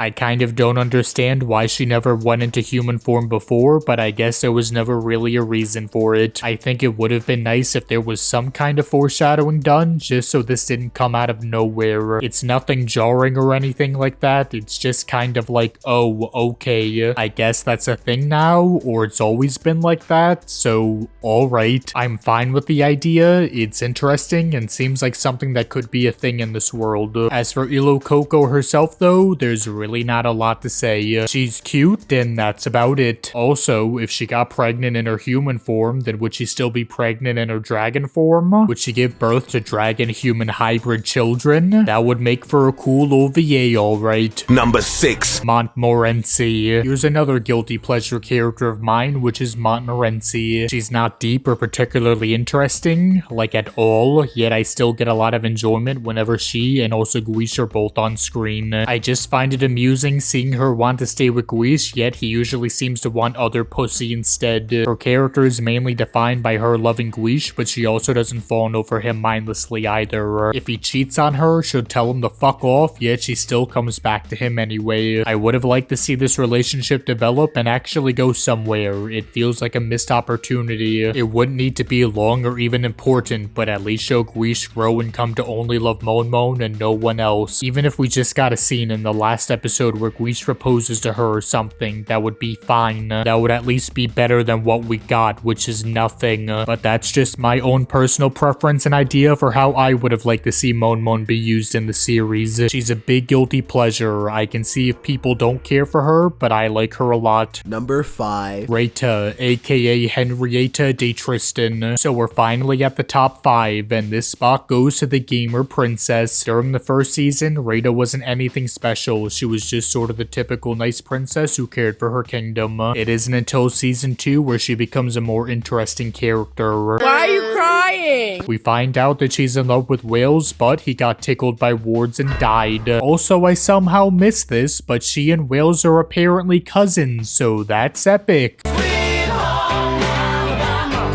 I kind of don't understand why she never went into human form before, but I guess there was never really a reason for it. I think it would have been nice if there was some kind of foreshadowing done, just so this didn't come out of nowhere. It's nothing jarring or anything like that, it's just kind of like, oh, okay, I guess that's a thing now, or it's always been like that, so alright. I'm fine with the idea, it's interesting, and seems like something that could be a thing in this world. As for Elo Coco herself though, there's really not a lot to say. She's cute, and that's about it. Also, if she got pregnant in her human form, then would she still be pregnant in her dragon form? Would she give birth to dragon-human hybrid children? That would make for a cool OVA, alright. Number 6. Montmorency. Here's another guilty pleasure character of mine, which is Montmorency. She's not deep or particularly interesting, like at all, yet I still get a lot of enjoyment whenever she and also Guiche are both on screen. I just find it amusing amusing seeing her want to stay with Guiche, yet he usually seems to want other pussy instead. Her character is mainly defined by her loving Guiche, but she also doesn't fawn over him mindlessly either. If he cheats on her, she'll tell him to fuck off, yet she still comes back to him anyway. I would have liked to see this relationship develop and actually go somewhere. It feels like a missed opportunity. It wouldn't need to be long or even important, but at least show Guiche grow and come to only love Mon and no one else. Even if we just got a scene in the last episode where Guiche proposes to her or something, that would be fine. That would at least be better than what we got, which is nothing. But that's just my own personal preference and idea for how I would have liked to see Mon be used in the series. She's a big guilty pleasure. I can see if people don't care for her, but I like her a lot. Number 5. Rita, aka Henrietta de Tristan. So we're finally at the top 5, and this spot goes to the gamer princess. During the first season, Rita wasn't anything special. She was just sort of the typical nice princess who cared for her kingdom. It isn't until season 2 where she becomes a more interesting character. Why are you crying? We find out that she's in love with Wales, but he got tickled by wards and died. Also, I somehow missed this, but she and Wales are apparently cousins, so that's epic.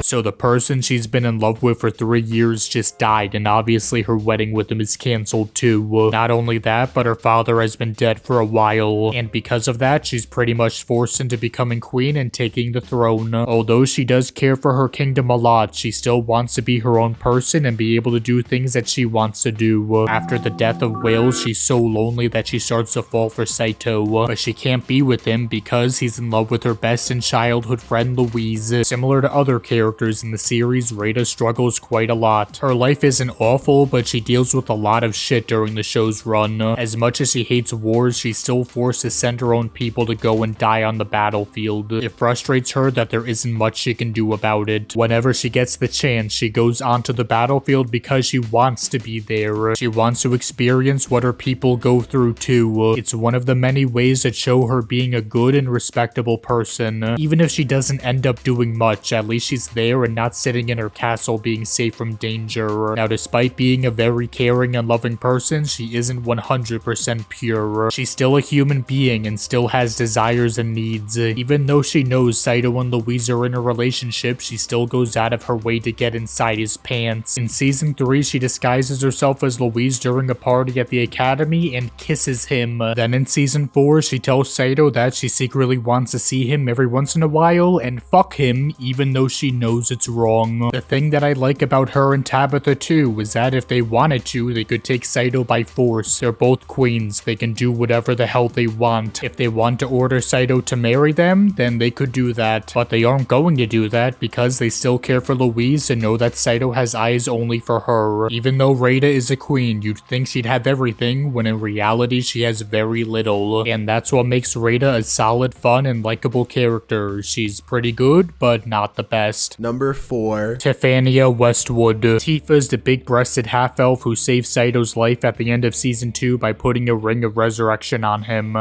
So the person she's been in love with for 3 years just died, and obviously her wedding with him is cancelled too. Not only that, but her father has been dead for a while, and because of that, she's pretty much forced into becoming queen and taking the throne. Although she does care for her kingdom a lot, she still wants to be her own person and be able to do things that she wants to do. After the death of Wales, she's so lonely that she starts to fall for Saito, but she can't be with him because he's in love with her best and childhood friend Louise. Similar to other characters in the series, Rita struggles quite a lot. Her life isn't awful, but she deals with a lot of shit during the show's run. As much as she hates wars, she's still forced to send her own people to go and die on the battlefield. It frustrates her that there isn't much she can do about it. Whenever she gets the chance, she goes onto the battlefield because she wants to be there. She wants to experience what her people go through too. It's one of the many ways that show her being a good and respectable person. Even if she doesn't end up doing much, at least she's there and not sitting in her castle being safe from danger. Now, despite being a very caring and loving person, she isn't 100% pure. She's still a human being and still has desires and needs. Even though she knows Saito and Louise are in a relationship, she still goes out of her way to get inside his pants. In season 3, she disguises herself as Louise during a party at the academy and kisses him. Then in season 4, she tells Saito that she secretly wants to see him every once in a while and fuck him, even though she knows it's wrong. The thing that I like about her and Tabitha too is that if they wanted to, they could take Saito by force. They're both queens. They can do whatever the hell they want. If they want to order Saito to marry them, then they could do that. But they aren't going to do that because they still care for Louise and know that Saito has eyes only for her. Even though Rita is a queen, you'd think she'd have everything, when in reality she has very little. And that's what makes Rita a solid, fun, and likable character. She's pretty good, but not the best. Number 4. Tiffania Westwood. Tifa is the big-breasted half-elf who saved Saito's life at the end of season 2 by putting a ring of resurrection on him.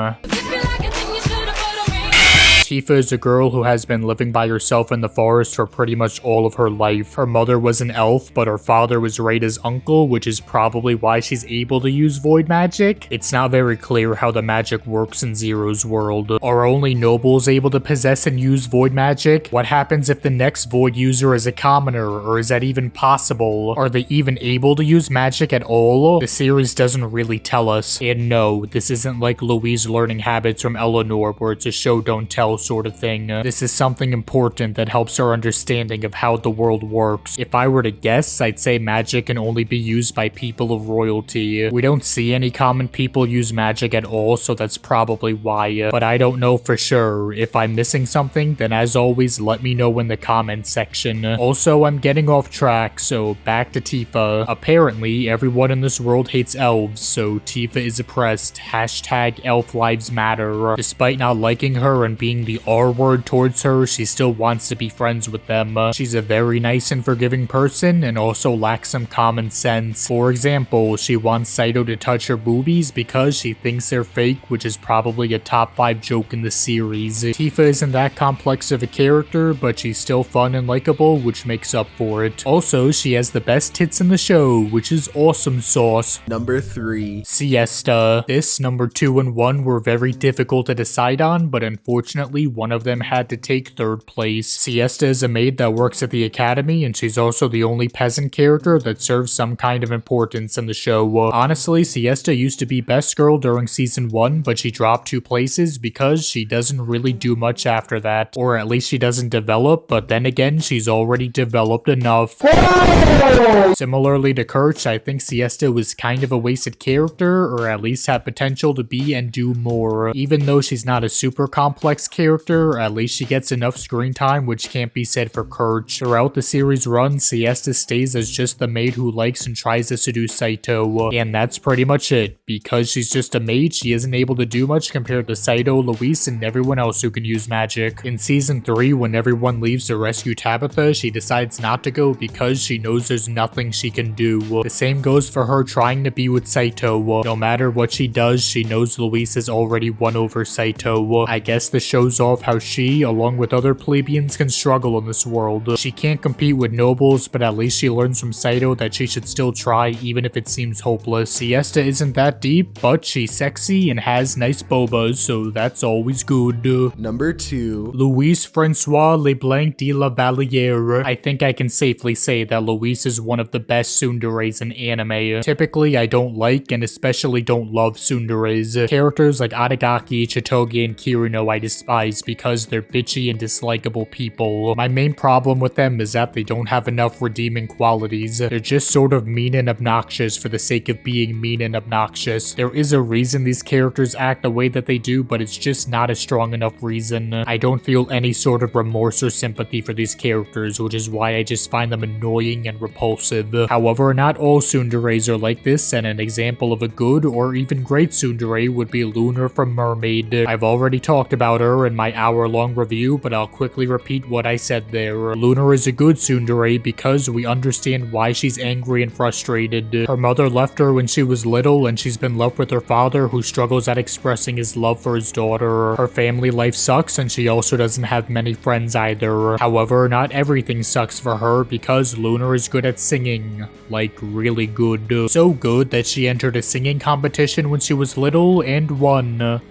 Tifa is a girl who has been living by herself in the forest for pretty much all of her life. Her mother was an elf, but her father was Rita's uncle, which is probably why she's able to use void magic. It's not very clear how the magic works in Zero's world. Are only nobles able to possess and use void magic? What happens if the next void user is a commoner, or is that even possible? Are they even able to use magic at all? The series doesn't really tell us. And no, this isn't like Louise learning habits from Eleanor, where it's a show don't tell sort of thing. This is something important that helps our understanding of how the world works. If I were to guess, I'd say magic can only be used by people of royalty. We don't see any common people use magic at all, so that's probably why, but I don't know for sure. If I'm missing something, then as always, let me know in the comments section. Also, I'm getting off track, so back to Tifa. Apparently, everyone in this world hates elves, so Tifa is oppressed. #ElfLivesMatter. Despite not liking her and being saying the R word towards her, she still wants to be friends with them. She's a very nice and forgiving person and also lacks some common sense. For example, she wants Saito to touch her boobies because she thinks they're fake, which is probably a top 5 joke in the series. Tifa isn't that complex of a character, but she's still fun and likable, which makes up for it. Also, she has the best tits in the show, which is awesome sauce. Number 3. Siesta. This, number 2 and 1 were very difficult to decide on, but unfortunately one of them had to take 3rd place. Siesta is a maid that works at the academy, and she's also the only peasant character that serves some kind of importance in the show. Honestly, Siesta used to be best girl during season 1, but she dropped 2 places because she doesn't really do much after that. Or at least she doesn't develop, but then again, she's already developed enough. Similarly to Kirch, I think Siesta was kind of a wasted character, or at least had potential to be and do more. Even though she's not a super complex character, at least she gets enough screen time, which can't be said for Kirch. Throughout the series run, Siesta stays as just the maid who likes and tries to seduce Saito, and that's pretty much it. Because she's just a maid, she isn't able to do much compared to Saito, Luis, and everyone else who can use magic. In season 3, when everyone leaves to rescue Tabitha, she decides not to go because she knows there's nothing she can do. The same goes for her trying to be with Saito. No matter what she does, she knows Luis has already won over Saito. I guess this shows off how she, along with other plebeians, can struggle in this world. She can't compete with nobles, but at least she learns from Saito that she should still try even if it seems hopeless. Siesta isn't that deep, but she's sexy and has nice bobas, so that's always good. Number 2. Louis Francois Leblanc de la Valliere. I think I can safely say that Louis is one of the best tsunderes in anime. Typically, I don't like and especially don't love tsunderes. Characters like Aragaki, Chitoge, and Kirino I despise because they're bitchy and dislikable people. My main problem with them is that they don't have enough redeeming qualities. They're just sort of mean and obnoxious for the sake of being mean and obnoxious. There is a reason these characters act the way that they do, but it's just not a strong enough reason. I don't feel any sort of remorse or sympathy for these characters, which is why I just find them annoying and repulsive. However, not all tsunderes are like this, and an example of a good or even great tsundere would be Lunar from Mermaid. I've already talked about her in my hour-long review, but I'll quickly repeat what I said there. Lunar is a good tsundere because we understand why she's angry and frustrated. Her mother left her when she was little, and she's been left with her father, who struggles at expressing his love for his daughter. Her family life sucks, and she also doesn't have many friends either. However, not everything sucks for her because Lunar is good at singing. Like, really good. So good that she entered a singing competition when she was little and won.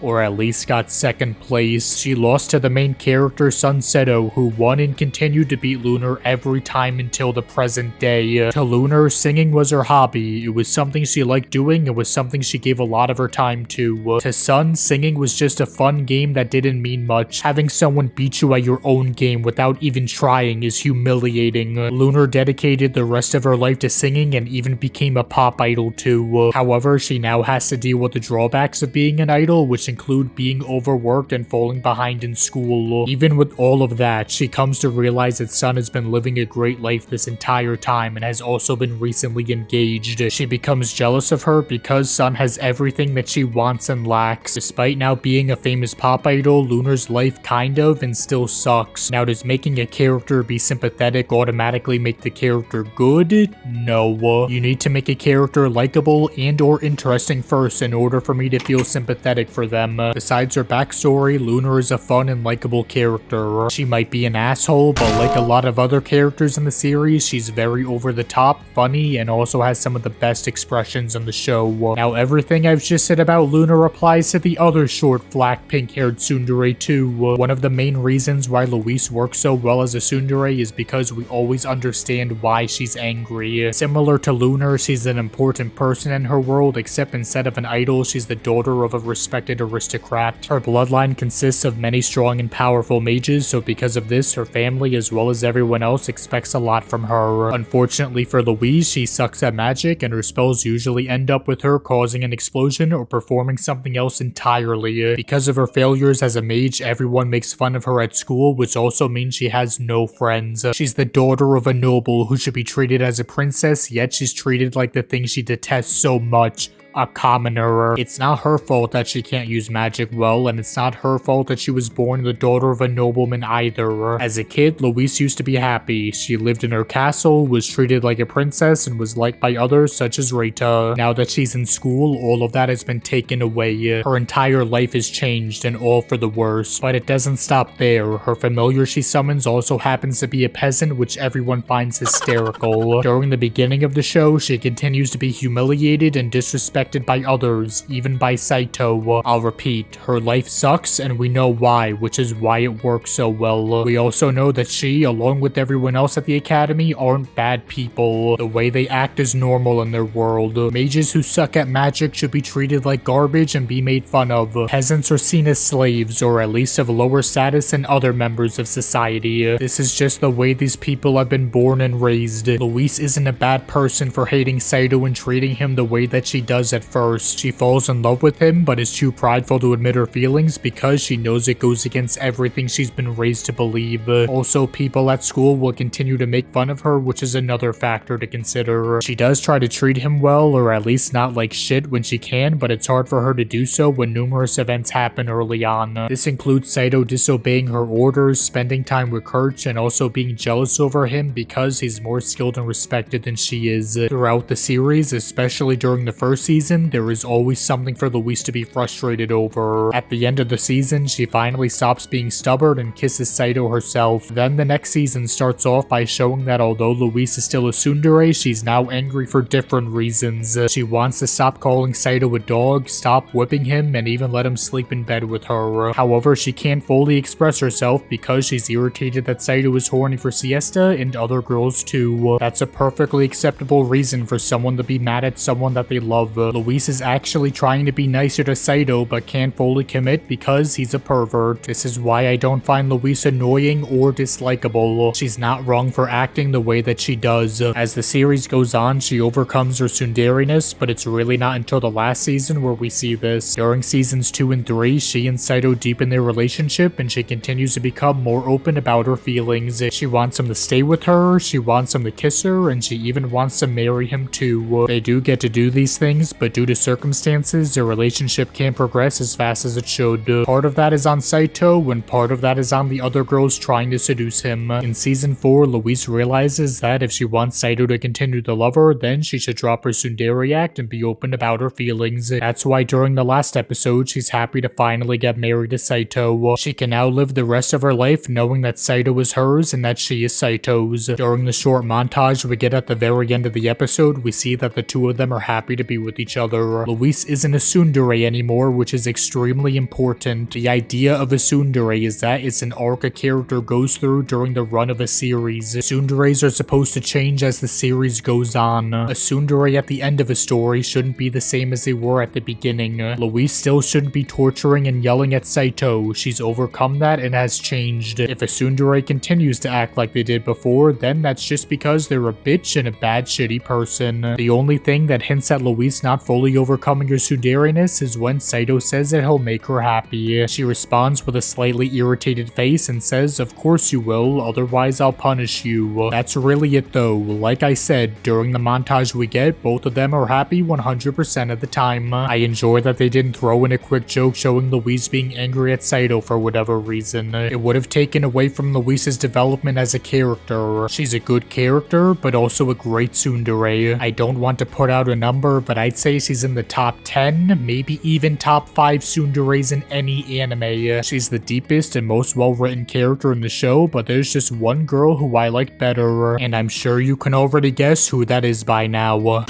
Or at least got 2nd place. She lost to the main character Sunseto, who won and continued to beat Lunar every time until the present day. To Lunar, singing was her hobby. It was something she liked doing, it was something she gave a lot of her time to. To Sun, singing was just a fun game that didn't mean much. Having someone beat you at your own game without even trying is humiliating. Lunar dedicated the rest of her life to singing and even became a pop idol too. However, she now has to deal with the drawbacks of being an idol, which include being overworked and falling behind in school. Even with all of that, she comes to realize that Sun has been living a great life this entire time and has also been recently engaged. She becomes jealous of her because Sun has everything that she wants and lacks. Despite now being a famous pop idol, Lunar's life kind of and still sucks. Now, does making a character be sympathetic automatically make the character good? No. You need to make a character likable and or interesting first in order for me to feel sympathetic for them. Besides her backstory, Lunar is a fun and likable character. She might be an asshole, but like a lot of other characters in the series, she's very over the top, funny, and also has some of the best expressions in the show. Now, everything I've just said about Lunar applies to the other short, black, pink-haired tsundere too. One of the main reasons why Luis works so well as a tsundere is because we always understand why she's angry. Similar to Lunar, she's an important person in her world, except instead of an idol, she's the daughter of a respected aristocrat. Her bloodline consists of many strong and powerful mages, so because of this, her family as well as everyone else expects a lot from her. Unfortunately for Louise, she sucks at magic, and her spells usually end up with her causing an explosion or performing something else entirely. Because of her failures as a mage, everyone makes fun of her at school, which also means she has no friends. She's the daughter of a noble who should be treated as a princess, yet she's treated like the thing she detests so much. a commoner. It's not her fault that she can't use magic well, and it's not her fault that she was born the daughter of a nobleman either. As a kid, Louise used to be happy. She lived in her castle, was treated like a princess, and was liked by others such as Rita. Now that she's in school, all of that has been taken away. Her entire life has changed, and all for the worse. But it doesn't stop there. Her familiar she summons also happens to be a peasant, which everyone finds hysterical. During the beginning of the show, she continues to be humiliated and disrespected by others, even by Saito. I'll repeat, her life sucks, and we know why, which is why it works so well. We also know that she, along with everyone else at the academy, aren't bad people. The way they act is normal in their world. Mages who suck at magic should be treated like garbage and be made fun of. Peasants are seen as slaves, or at least of lower status than other members of society. This is just the way these people have been born and raised. Louise isn't a bad person for hating Saito and treating him the way that she does at first. She falls in love with him, but is too prideful to admit her feelings because she knows it goes against everything she's been raised to believe. Also, people at school will continue to make fun of her, which is another factor to consider. She does try to treat him well, or at least not like shit when she can, but it's hard for her to do so when numerous events happen early on. This includes Saito disobeying her orders, spending time with Kirch, and also being jealous over him because he's more skilled and respected than she is. Throughout the series, especially during the first season, there is always something for Louise to be frustrated over. At the end of the season, she finally stops being stubborn and kisses Saito herself. Then the next season starts off by showing that although Louise is still a tsundere, she's now angry for different reasons. She wants to stop calling Saito a dog, stop whipping him, and even let him sleep in bed with her. However, she can't fully express herself because she's irritated that Saito is horny for Siesta and other girls too. That's a perfectly acceptable reason for someone to be mad at someone that they love. Louise is actually trying to be nicer to Saito but can't fully commit because he's a pervert. This is why I don't find Louise annoying or dislikable. She's not wrong for acting the way that she does. As the series goes on, she overcomes her tsunderiness, but it's really not until the last season where we see this. During seasons 2 and 3, she and Saito deepen their relationship and she continues to become more open about her feelings. She wants him to stay with her, she wants him to kiss her, and she even wants to marry him too. They do get to do these things, but due to circumstances, their relationship can't progress as fast as it should. Part of that is on Saito, and part of that is on the other girls trying to seduce him. In season 4, Louise realizes that if she wants Saito to continue to love her, then she should drop her tsundere act and be open about her feelings. That's why during the last episode, she's happy to finally get married to Saito. She can now live the rest of her life knowing that Saito is hers and that she is Saito's. During the short montage we get at the very end of the episode, we see that the two of them are happy to be with each other. Louise isn't a tsundere anymore, which is extremely important. The idea of a tsundere is that it's an arc a character goes through during the run of a series. Tsunderes are supposed to change as the series goes on. A tsundere at the end of a story shouldn't be the same as they were at the beginning. Louise still shouldn't be torturing and yelling at Saito. She's overcome that and has changed. If a tsundere continues to act like they did before, then that's just because they're a bitch and a bad shitty person. The only thing that hints at Louise not fully overcoming her tsunderiness is when Saito says that he'll make her happy. She responds with a slightly irritated face and says, "Of course you will, otherwise I'll punish you." That's really it though. Like I said, during the montage we get, both of them are happy 100% of the time. I enjoy that they didn't throw in a quick joke showing Louise being angry at Saito for whatever reason. It would have taken away from Louise's development as a character. She's a good character, but also a great tsundere. I don't want to put out a number, but I'd say she's in the top 10, maybe even top 5 tsunderes in any anime. She's the deepest and most well-written character in the show, but there's just one girl who I like better, and I'm sure you can already guess who that is by now.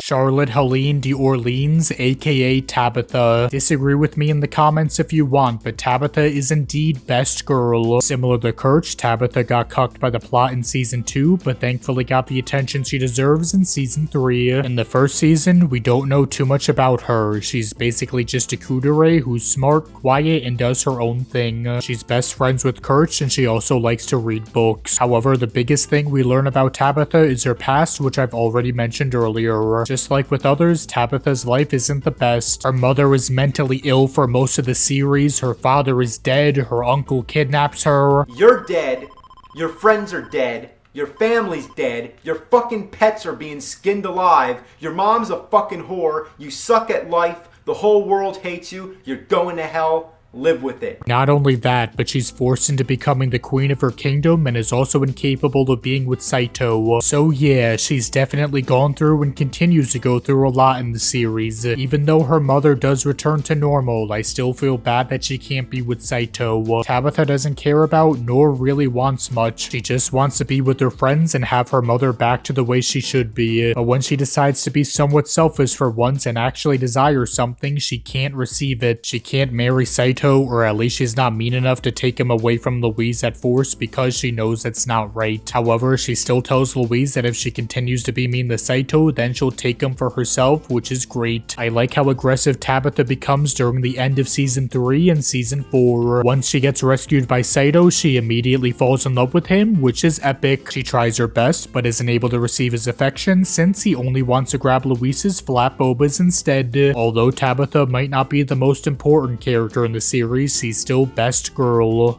Charlotte Helene d'Orleans, aka Tabitha. Disagree with me in the comments if you want, but Tabitha is indeed best girl. Similar to Kirch, Tabitha got cucked by the plot in season 2, but thankfully got the attention she deserves in season 3. In the first season, we don't know too much about her. She's basically just a kudere who's smart, quiet, and does her own thing. She's best friends with Kirch, and she also likes to read books. However, the biggest thing we learn about Tabitha is her past, which I've already mentioned earlier. Just like with others, Tabitha's life isn't the best. Her mother is mentally ill for most of the series, her father is dead, her uncle kidnaps her. You're dead, your friends are dead, Your family's dead. Your fucking pets are being skinned alive. Your mom's a fucking whore. You suck at life. The whole world hates you. You're going to hell. Live with it. Not only that, but she's forced into becoming the queen of her kingdom and is also incapable of being with Saito. So yeah, she's definitely gone through and continues to go through a lot in the series. Even though her mother does return to normal, I still feel bad that she can't be with Saito. Tabitha doesn't care about nor really wants much. She just wants to be with her friends and have her mother back to the way she should be. But when she decides to be somewhat selfish for once and actually desire something, she can't receive it. She can't marry Saito, or at least she's not mean enough to take him away from Louise at force because she knows that's not right. However, she still tells Louise that if she continues to be mean to Saito, then she'll take him for herself, which is great. I like how aggressive Tabitha becomes during the end of season 3 and season 4. Once she gets rescued by Saito, she immediately falls in love with him, which is epic. She tries her best, but isn't able to receive his affection since he only wants to grab Louise's flat bobas instead. Although Tabitha might not be the most important character in the series, he's still best girl.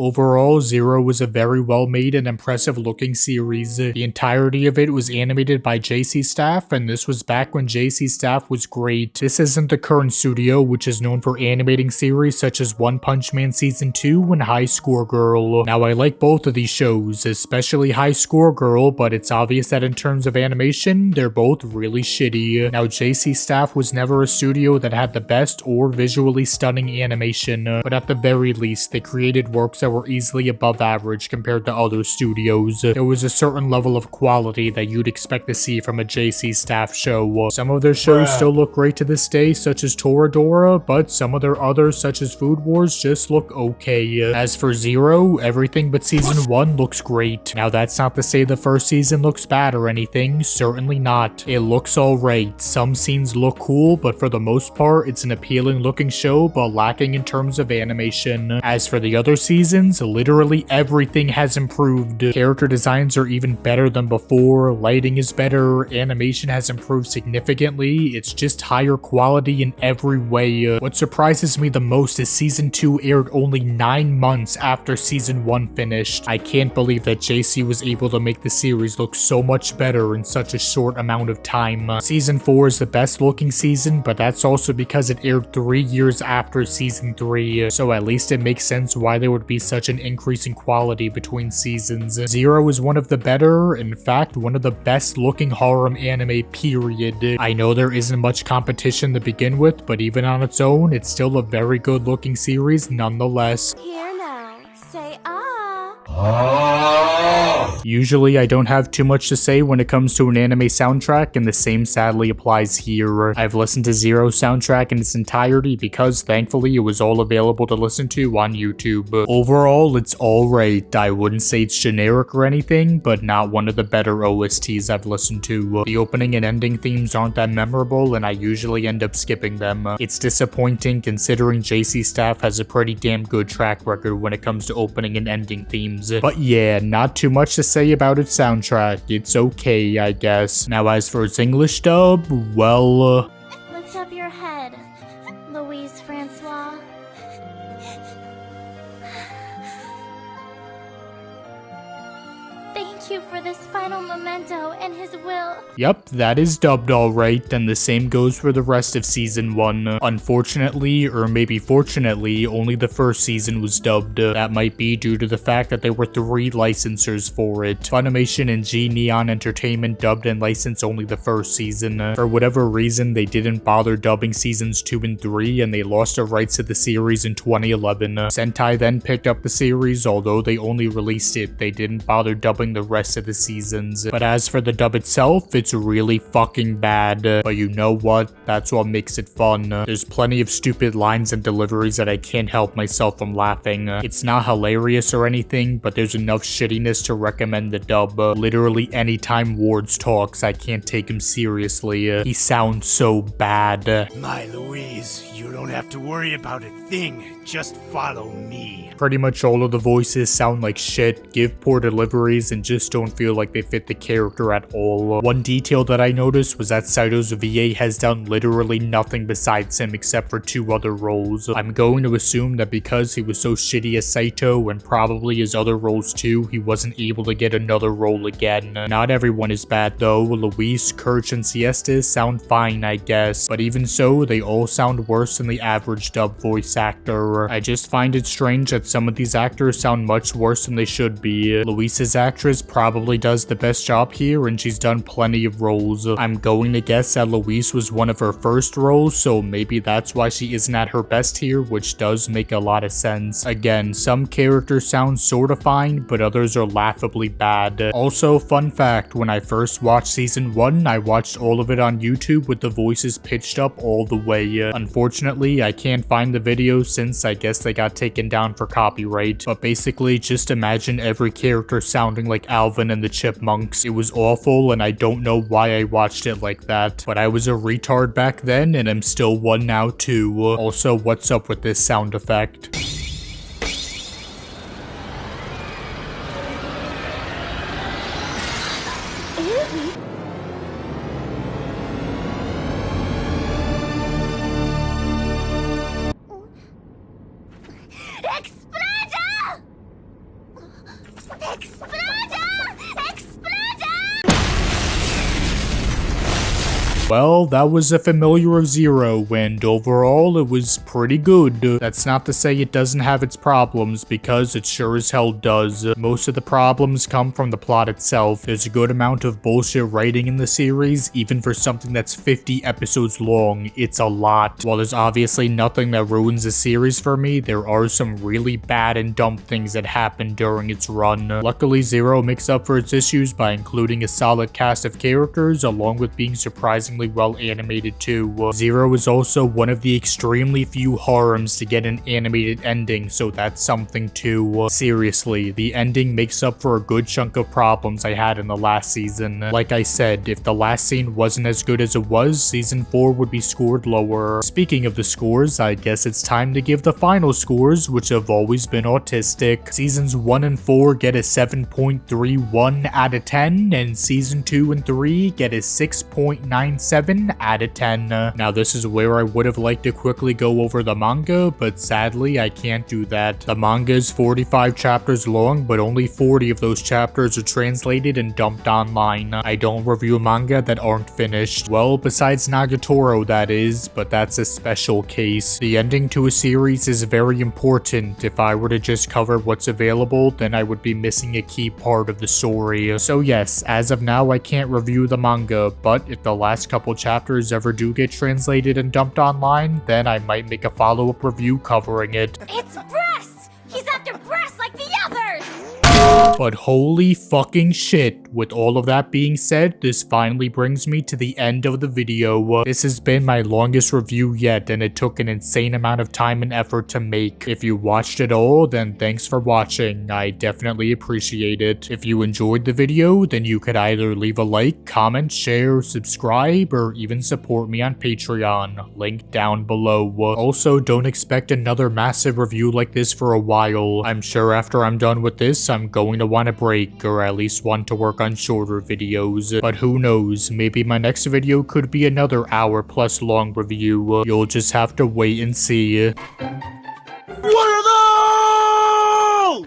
Overall, Zero was a very well made and impressive looking series. The entirety of it was animated by JC Staff, and this was back when JC Staff was great. This isn't the current studio, which is known for animating series such as One Punch Man Season 2 and High Score Girl. Now, I like both of these shows, especially High Score Girl, but it's obvious that in terms of animation, they're both really shitty. Now, JC Staff was never a studio that had the best or visually stunning animation, but at the very least, they created works that were easily above average compared to other studios. There was a certain level of quality that you'd expect to see from a JC Staff show. Some of their shows still look great to this day, such as Toradora, but some of their others, such as Food Wars, just look okay. As for Zero, everything but season 1 looks great. Now, that's not to say the first season looks bad or anything, certainly not. It looks alright. Some scenes look cool, but for the most part, it's an appealing looking show, but lacking in terms of animation. As for the other seasons, literally everything has improved. Character designs are even better than before, lighting is better, animation has improved significantly, it's just higher quality in every way. What surprises me the most is season 2 aired only 9 months after season 1 finished. I can't believe that JC was able to make the series look so much better in such a short amount of time. Season 4 is the best looking season, but that's also because it aired 3 years after season 3, so at least it makes sense why there would be such an increase in quality between seasons. Zero is one of the better, in fact, one of the best looking harem anime, period. I know there isn't much competition to begin with, but even on its own, it's still a very good looking series nonetheless. Here now, say ah. Usually, I don't have too much to say when it comes to an anime soundtrack, and the same sadly applies here. I've listened to Zero's soundtrack in its entirety because, thankfully, it was all available to listen to on YouTube. Overall, it's alright. I wouldn't say it's generic or anything, but not one of the better OSTs I've listened to. The opening and ending themes aren't that memorable, and I usually end up skipping them. It's disappointing considering JC Staff has a pretty damn good track record when it comes to opening and ending themes. But yeah, not too much to say about its soundtrack. It's okay, I guess. Now, as for its English dub, well... Lift up your head, Louise Francois. Thank you for this final memento and his will. Yep, that is dubbed alright, and the same goes for the rest of season 1. Unfortunately, or maybe fortunately, only the first season was dubbed. That might be due to the fact that there were 3 licensors for it. Funimation and G Neon Entertainment dubbed and licensed only the first season. For whatever reason, they didn't bother dubbing seasons 2 and 3, and they lost their rights to the series in 2011. Sentai then picked up the series, although they only released it. They didn't bother dubbing the rest of the seasons. But as for the dub itself, it's really fucking bad. But you know what? That's what makes it fun. There's plenty of stupid lines and deliveries that I can't help myself from laughing. It's not hilarious or anything, but there's enough shittiness to recommend the dub. Literally anytime Wards talks, I can't take him seriously. He sounds so bad. My Louise, You don't have to worry about a thing. Just follow me. Pretty much all of the voices sound like shit, give poor deliveries, and just don't feel like they fit the character at all. One detail that I noticed was that Saito's VA has done literally nothing besides him except for 2 other roles. I'm going to assume that because he was so shitty as Saito, and probably his other roles too, he wasn't able to get another role again. Not everyone is bad though. Luis, Kirch, and Siestas sound fine, I guess, but even so, they all sound worse than the average dub voice actor. I just find it strange that some of these actors sound much worse than they should be. Luis's actress probably does the best job here, and she's done plenty of roles. I'm going to guess that Luis was one of her first roles, so maybe that's why she isn't at her best here, which does make a lot of sense. Again, some characters sound sorta fine, but others are laughably bad. Also, fun fact, when I first watched season 1, I watched all of it on YouTube with the voices pitched up all the way. Unfortunately, I can't find the video since I guess they got taken down for copyright, but basically just imagine every character sounding like Alvin and the Chipmunks. It was awful, and I don't know why I watched it like that, but I was a retard back then, and I'm still one now too. Also, what's up with this sound effect? Exploder! Well, that was a familiar of Zero, and overall, it was pretty good. That's not to say it doesn't have its problems, because it sure as hell does. Most of the problems come from the plot itself. There's a good amount of bullshit writing in the series, even for something that's 50 episodes long. It's a lot. While there's obviously nothing that ruins the series for me, there are some really bad and dumb things that happen during its run. Luckily, Zero makes up for its issues by including a solid cast of characters, along with being surprisingly well animated too. Zero is also one of the extremely few harems to get an animated ending, so that's something too. Seriously, the ending makes up for a good chunk of problems I had in the last season. Like I said, if the last scene wasn't as good as it was, season 4 would be scored lower. Speaking of the scores, I guess it's time to give the final scores, which have always been autistic. Seasons 1 and 4 get a 7.31 out of 10, and season 2 and 3 get a 6.97 out of 10. Now this is where I would have liked to quickly go over the manga, but sadly I can't do that. The manga is 45 chapters long, but only 40 of those chapters are translated and dumped online. I don't review manga that aren't finished. Well, besides Nagatoro that is, but that's a special case. The ending to a series is very important. If I were to just cover what's available, then I would be missing a key part of the story. So yes, as of now I can't review the manga, but if the last couple chapters ever do get translated and dumped online, then I might make a follow-up review covering it. It's breasts! He's after breasts like the others! But holy fucking shit, with all of that being said, this finally brings me to the end of the video. This has been my longest review yet, and it took an insane amount of time and effort to make. If you watched it all, then thanks for watching. I definitely appreciate it. If you enjoyed the video, then you could either leave a like, comment, share, subscribe, or even support me on Patreon. Link down below. Also, don't expect another massive review like this for a while. I'm sure after I'm done with this, I'm going to want a break, or at least want to work on shorter videos. But who knows, maybe my next video could be another hour-plus long review. You'll just have to wait and see. What are those?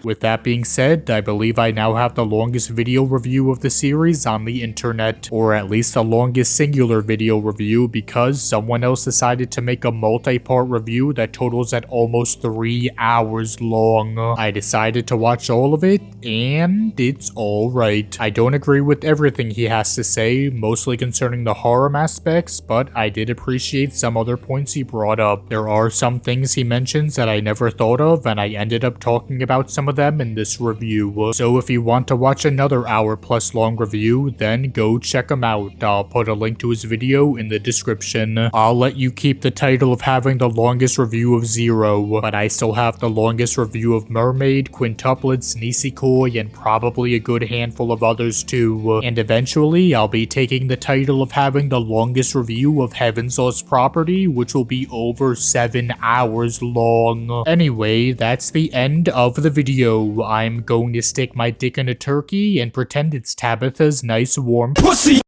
With that being said, I believe I now have the longest video review of the series on the internet, or at least the longest singular video review, because someone else decided to make a multi-part review that totals at almost 3 hours long. I decided to watch all of it, and it's alright. I don't agree with everything he has to say, mostly concerning the harem aspects, but I did appreciate some other points he brought up. There are some things he mentions that I never thought of, and I ended up talking about some of of them in this review. So if you want to watch another hour-plus long review, then go check him out. I'll put a link to his video in the description. I'll let you keep the title of having the longest review of Zero, but I still have the longest review of Mermaid, Quintuplets, Nisekoi, and probably a good handful of others too. And eventually, I'll be taking the title of having the longest review of Heaven's Lost Property, which will be over 7 hours long. Anyway, that's the end of the video. I'm going to stick my dick in a turkey and pretend it's Tabitha's nice warm pussy.